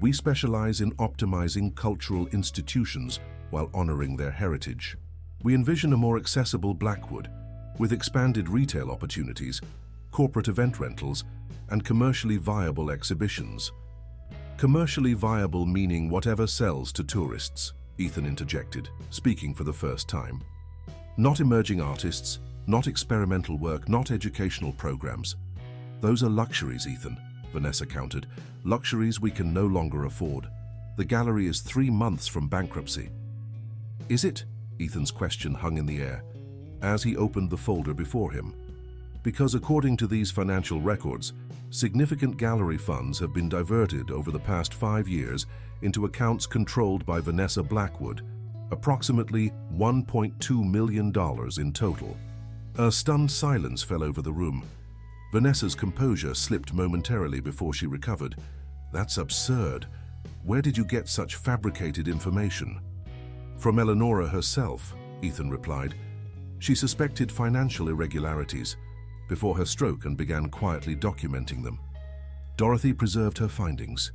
We specialize in optimizing cultural institutions while honoring their heritage. We envision a more accessible Blackwood, with expanded retail opportunities, corporate event rentals, and commercially viable exhibitions. Commercially viable meaning whatever sells to tourists, Ethan interjected, speaking for the first time. Not emerging artists, not experimental work, not educational programs. Those are luxuries, Ethan, Vanessa countered. Luxuries we can no longer afford. The gallery is 3 months from bankruptcy. Is it? Ethan's question hung in the air. as he opened the folder before him. Because according to these financial records, significant gallery funds have been diverted over the past 5 years into accounts controlled by Vanessa Blackwood, approximately $1.2 million in total. A stunned silence fell over the room. Vanessa's composure slipped momentarily before she recovered. "That's absurd. Where did you get such fabricated information?" "From Eleonora herself," Ethan replied. "She suspected financial irregularities before her stroke and began quietly documenting them. Dorothy preserved her findings."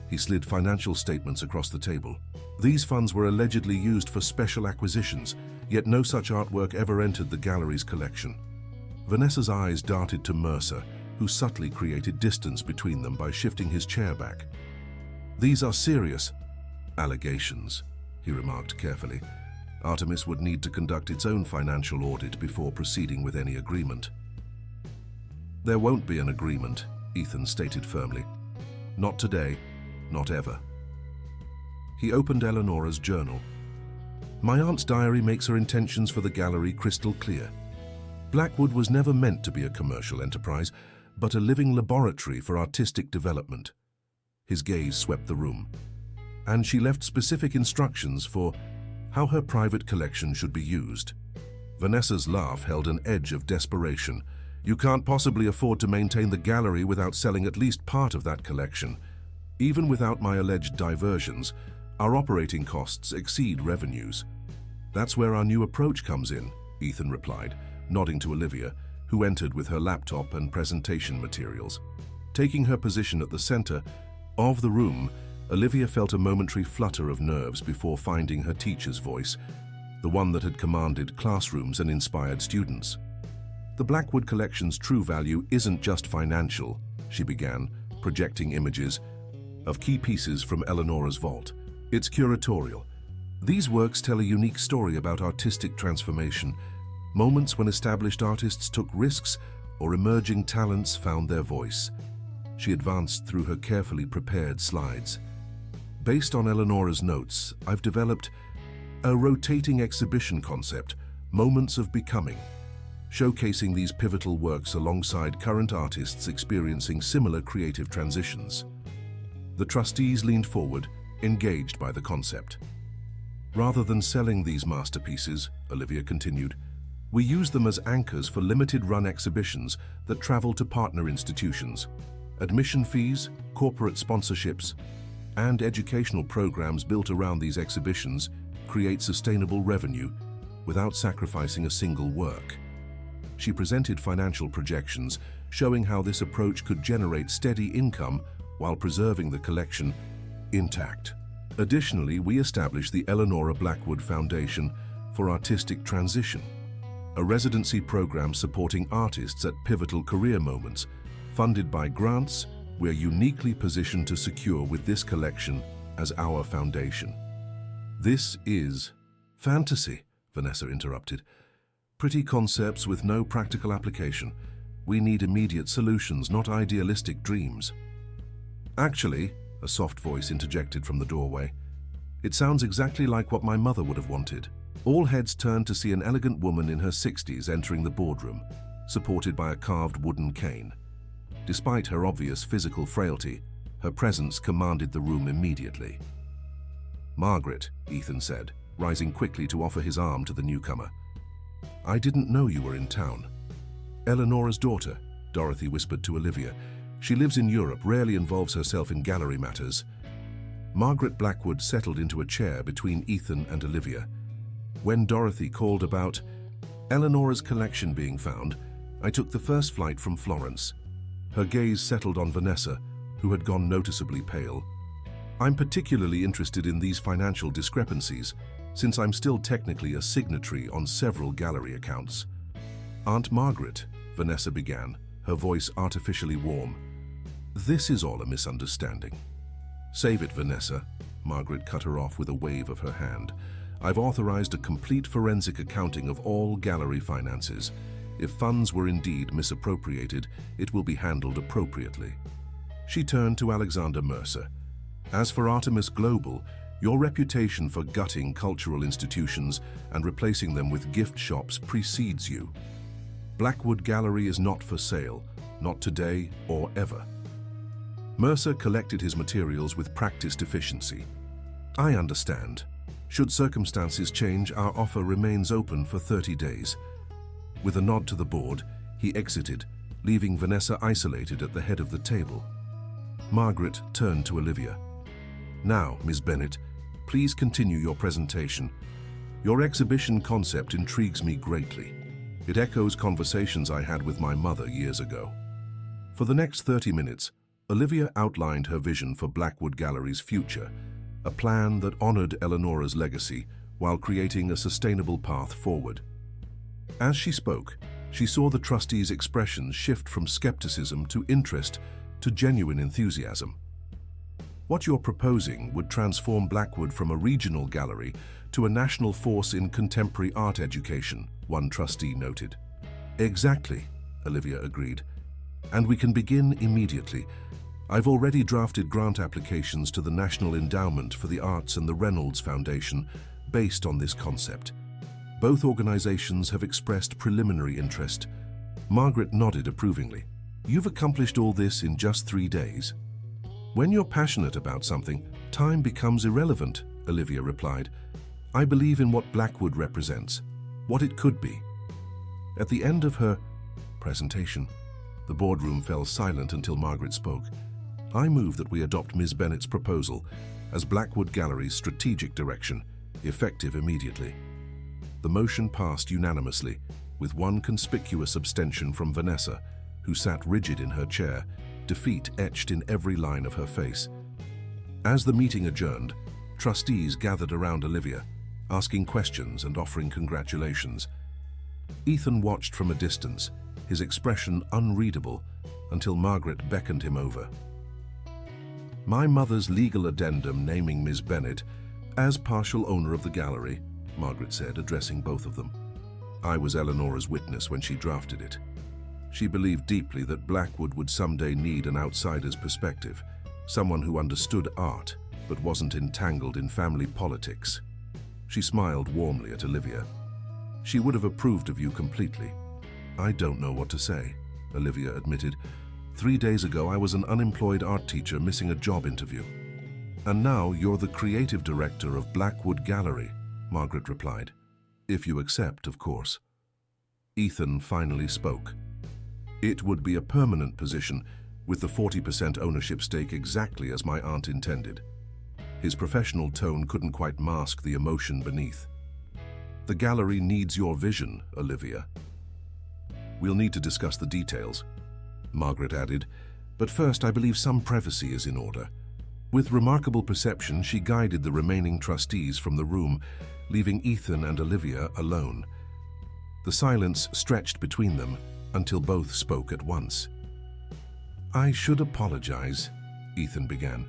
He slid financial statements across the table. "These funds were allegedly used for special acquisitions, yet no such artwork ever entered the gallery's collection." Vanessa's eyes darted to Mercer, who subtly created distance between them by shifting his chair back. "These are serious allegations," he remarked carefully. "Artemis would need to conduct its own financial audit before proceeding with any agreement." "There won't be an agreement," Ethan stated firmly. "Not today, not ever." He opened Eleonora's journal. "My aunt's diary makes her intentions for the gallery crystal clear. Blackwood was never meant to be a commercial enterprise, but a living laboratory for artistic development." His gaze swept the room. "And she left specific instructions for how her private collection should be used." Vanessa's laugh held an edge of desperation. "You can't possibly afford to maintain the gallery without selling at least part of that collection. Even without my alleged diversions, our operating costs exceed revenues." "That's where our new approach comes in," Ethan replied, nodding to Olivia, who entered with her laptop and presentation materials. Taking her position at the center of the room, Olivia felt a momentary flutter of nerves before finding her teacher's voice, the one that had commanded classrooms and inspired students. "The Blackwood collection's true value isn't just financial," she began, projecting images of key pieces from Eleonora's vault. "It's curatorial. These works tell a unique story about artistic transformation, moments when established artists took risks or emerging talents found their voice." She advanced through her carefully prepared slides. "Based on Eleonora's notes, I've developed a rotating exhibition concept, Moments of Becoming, showcasing these pivotal works alongside current artists experiencing similar creative transitions." The trustees leaned forward, engaged by the concept. "Rather than selling these masterpieces," Olivia continued, "we use them as anchors for limited-run exhibitions that travel to partner institutions. Admission fees, corporate sponsorships, and educational programs built around these exhibitions create sustainable revenue without sacrificing a single work." She presented financial projections showing how this approach could generate steady income while preserving the collection intact. "Additionally, we established the Eleonora Blackwood Foundation for Artistic Transition, a residency program supporting artists at pivotal career moments. Funded by grants, we're uniquely positioned to secure with this collection as our foundation." "This is fantasy," Vanessa interrupted. "Pretty concepts with no practical application. We need immediate solutions, not idealistic dreams." "Actually," a soft voice interjected from the doorway, "it sounds exactly like what my mother would have wanted." All heads turned to see an elegant woman in her 60s entering the boardroom, supported by a carved wooden cane. Despite her obvious physical frailty, her presence commanded the room immediately. "Margaret," Ethan said, rising quickly to offer his arm to the newcomer. "I didn't know you were in town." "Eleonora's daughter," Dorothy whispered to Olivia. "She lives in Europe, rarely involves herself in gallery matters." Margaret Blackwood settled into a chair between Ethan and Olivia. "When Dorothy called about Eleonora's collection being found, I took the first flight from Florence." Her gaze settled on Vanessa, who had gone noticeably pale. "I'm particularly interested in these financial discrepancies, since I'm still technically a signatory on several gallery accounts." "Aunt Margaret," Vanessa began, her voice artificially warm, "this is all a misunderstanding." "Save it, Vanessa," Margaret cut her off with a wave of her hand. "I've authorized a complete forensic accounting of all gallery finances. If funds were indeed misappropriated, it will be handled appropriately." She turned to Alexander Mercer. "As for Artemis Global, Your reputation for gutting cultural institutions and replacing them with gift shops precedes you. Blackwood Gallery is not for sale, not today or ever. Mercer collected his materials with practiced efficiency. I understand. Should circumstances change, our offer remains open for 30 days. With a nod to the board, he exited, leaving Vanessa isolated at the head of the table. Margaret turned to Olivia. Now, Ms. Bennett, please continue your presentation. Your exhibition concept intrigues me greatly. It echoes conversations I had with my mother years ago. For the next 30 minutes, Olivia outlined her vision for Blackwood Gallery's future, a plan that honored Eleanora's legacy while creating a sustainable path forward. As she spoke, she saw the trustees' expressions shift from skepticism to interest to genuine enthusiasm. What you're proposing would transform Blackwood from a regional gallery to a national force in contemporary art education, one trustee noted. Exactly, Olivia agreed. And we can begin immediately. I've already drafted grant applications to the National Endowment for the Arts and the Reynolds Foundation based on this concept. Both organizations have expressed preliminary interest. Margaret nodded approvingly. You've accomplished all this in just 3 days. When you're passionate about something, time becomes irrelevant, Olivia replied. I believe in what Blackwood represents, what it could be. At the end of her presentation, the boardroom fell silent until Margaret spoke. I move that we adopt Ms. Bennett's proposal as Blackwood Gallery's strategic direction, effective immediately. The motion passed unanimously, with one conspicuous abstention from Vanessa, who sat rigid in her chair, defeat etched in every line of her face. As the meeting adjourned, trustees gathered around Olivia, asking questions and offering congratulations. Ethan watched from a distance, his expression unreadable, until Margaret beckoned him over. My mother's legal addendum naming Ms. Bennett as partial owner of the gallery, Margaret said, addressing both of them. I was Eleanora's witness when she drafted it. She believed deeply that Blackwood would someday need an outsider's perspective, someone who understood art but wasn't entangled in family politics. She smiled warmly at Olivia. She would have approved of you completely. I don't know what to say, Olivia admitted. 3 days ago, I was an unemployed art teacher missing a job interview. And now you're the creative director of Blackwood Gallery, Margaret replied. If you accept, of course. Ethan finally spoke. It would be a permanent position, with the 40% ownership stake exactly as my aunt intended. His professional tone couldn't quite mask the emotion beneath. The gallery needs your vision, Olivia. We'll need to discuss the details, Margaret added, but first I believe some privacy is in order. With remarkable perception, she guided the remaining trustees from the room, leaving Ethan and Olivia alone. The silence stretched between them until both spoke at once. I should apologize, Ethan began.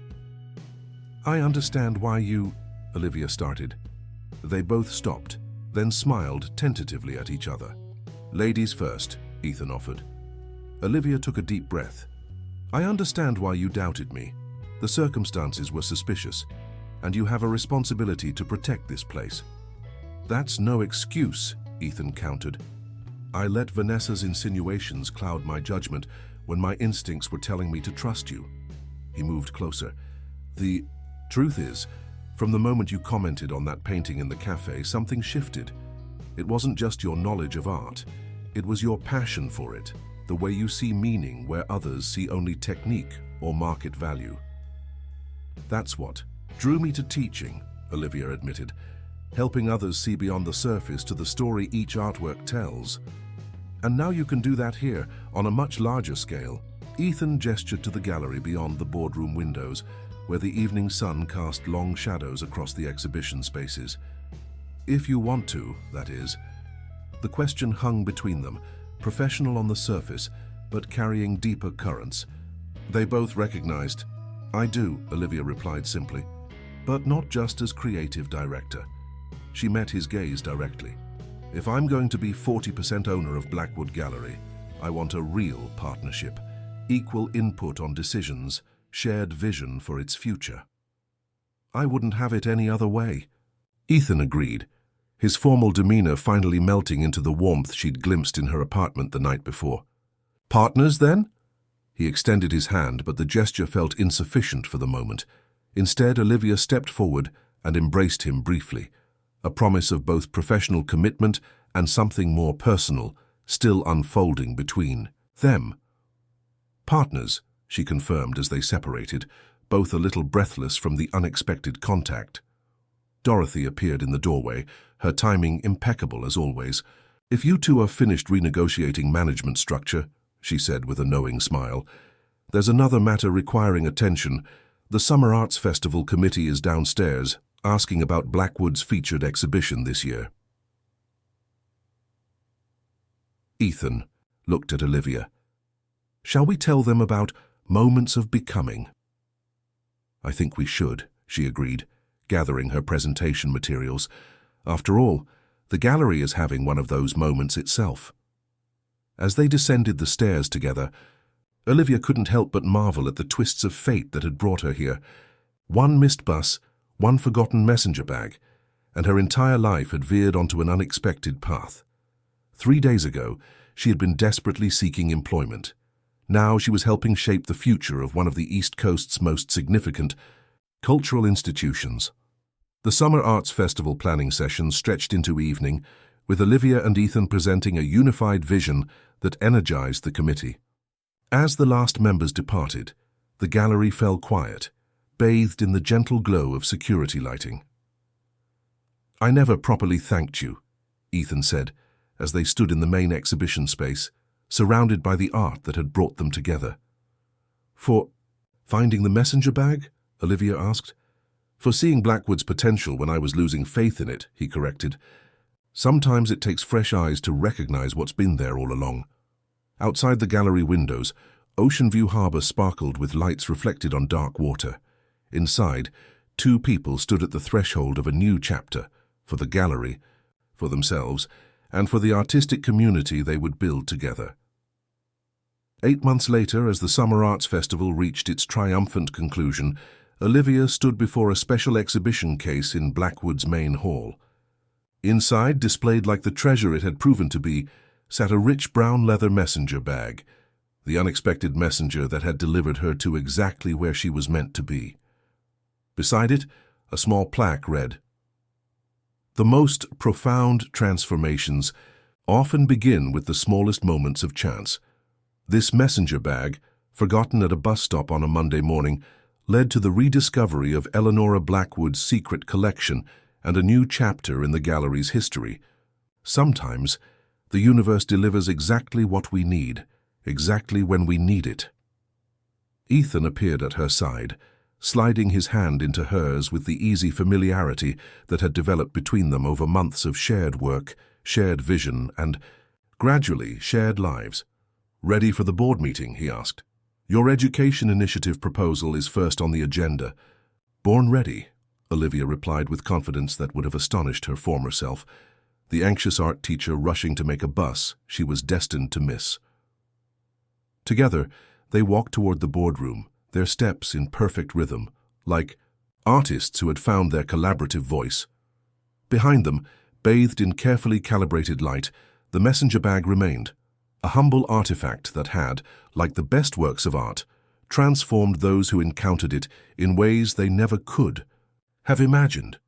I understand why you, Olivia started. They both stopped, then smiled tentatively at each other. Ladies first, Ethan offered. Olivia took a deep breath. I understand why you doubted me. The circumstances were suspicious, and you have a responsibility to protect this place. That's no excuse, Ethan countered. I let Vanessa's insinuations cloud my judgment when my instincts were telling me to trust you. He moved closer. The truth is, from the moment you commented on that painting in the cafe, something shifted. It wasn't just your knowledge of art. It was your passion for it, the way you see meaning where others see only technique or market value. That's what drew me to teaching, Olivia admitted, helping others see beyond the surface to the story each artwork tells. And now you can do that here, on a much larger scale. Ethan gestured to the gallery beyond the boardroom windows, where the evening sun cast long shadows across the exhibition spaces. If you want to, that is. The question hung between them, professional on the surface, but carrying deeper currents. They both recognized. I do, Olivia replied simply, but not just as creative director. She met his gaze directly. If I'm going to be 40% owner of Blackwood Gallery, I want a real partnership, equal input on decisions, shared vision for its future. I wouldn't have it any other way. Ethan agreed, his formal demeanor finally melting into the warmth she'd glimpsed in her apartment the night before. Partners, then? He extended his hand, but the gesture felt insufficient for the moment. Instead, Olivia stepped forward and embraced him briefly, a promise of both professional commitment and something more personal, still unfolding between them. Partners, she confirmed as they separated, both a little breathless from the unexpected contact. Dorothy appeared in the doorway, her timing impeccable as always. If you two are finished renegotiating management structure, she said with a knowing smile, there's another matter requiring attention. The Summer Arts Festival committee is downstairs, asking about Blackwood's featured exhibition this year. Ethan looked at Olivia. Shall we tell them about moments of becoming? I think we should, she agreed, gathering her presentation materials. After all, the gallery is having one of those moments itself. As they descended the stairs together, Olivia couldn't help but marvel at the twists of fate that had brought her here. One missed bus, one forgotten messenger bag, and her entire life had veered onto an unexpected path. 3 days ago, she had been desperately seeking employment. Now she was helping shape the future of one of the East Coast's most significant cultural institutions. The Summer Arts Festival planning session stretched into evening, with Olivia and Ethan presenting a unified vision that energized the committee. As the last members departed, the gallery fell quiet, bathed in the gentle glow of security lighting. I never properly thanked you, Ethan said, as they stood in the main exhibition space, surrounded by the art that had brought them together. For finding the messenger bag? Olivia asked. For seeing Blackwood's potential when I was losing faith in it, he corrected. Sometimes it takes fresh eyes to recognize what's been there all along. Outside the gallery windows, Ocean View Harbor sparkled with lights reflected on dark water. Inside, 2 people stood at the threshold of a new chapter, for the gallery, for themselves, and for the artistic community they would build together. 8 months later, as the Summer Arts Festival reached its triumphant conclusion, Olivia stood before a special exhibition case in Blackwood's main hall. Inside, displayed like the treasure it had proven to be, sat a rich brown leather messenger bag, the unexpected messenger that had delivered her to exactly where she was meant to be. Beside it, a small plaque read, "The most profound transformations often begin with the smallest moments of chance. This messenger bag, forgotten at a bus stop on a Monday morning, led to the rediscovery of Eleanora Blackwood's secret collection and a new chapter in the gallery's history. Sometimes, the universe delivers exactly what we need, exactly when we need it." Ethan appeared at her side, sliding his hand into hers with the easy familiarity that had developed between them over months of shared work, shared vision, and, gradually, shared lives. "Ready for the board meeting?" he asked. "Your education initiative proposal is first on the agenda." "Born ready," Olivia replied with confidence that would have astonished her former self, the anxious art teacher rushing to make a bus she was destined to miss. Together, they walked toward the boardroom, their steps in perfect rhythm, like artists who had found their collaborative voice. Behind them, bathed in carefully calibrated light, the messenger bag remained, a humble artifact that had, like the best works of art, transformed those who encountered it in ways they never could have imagined.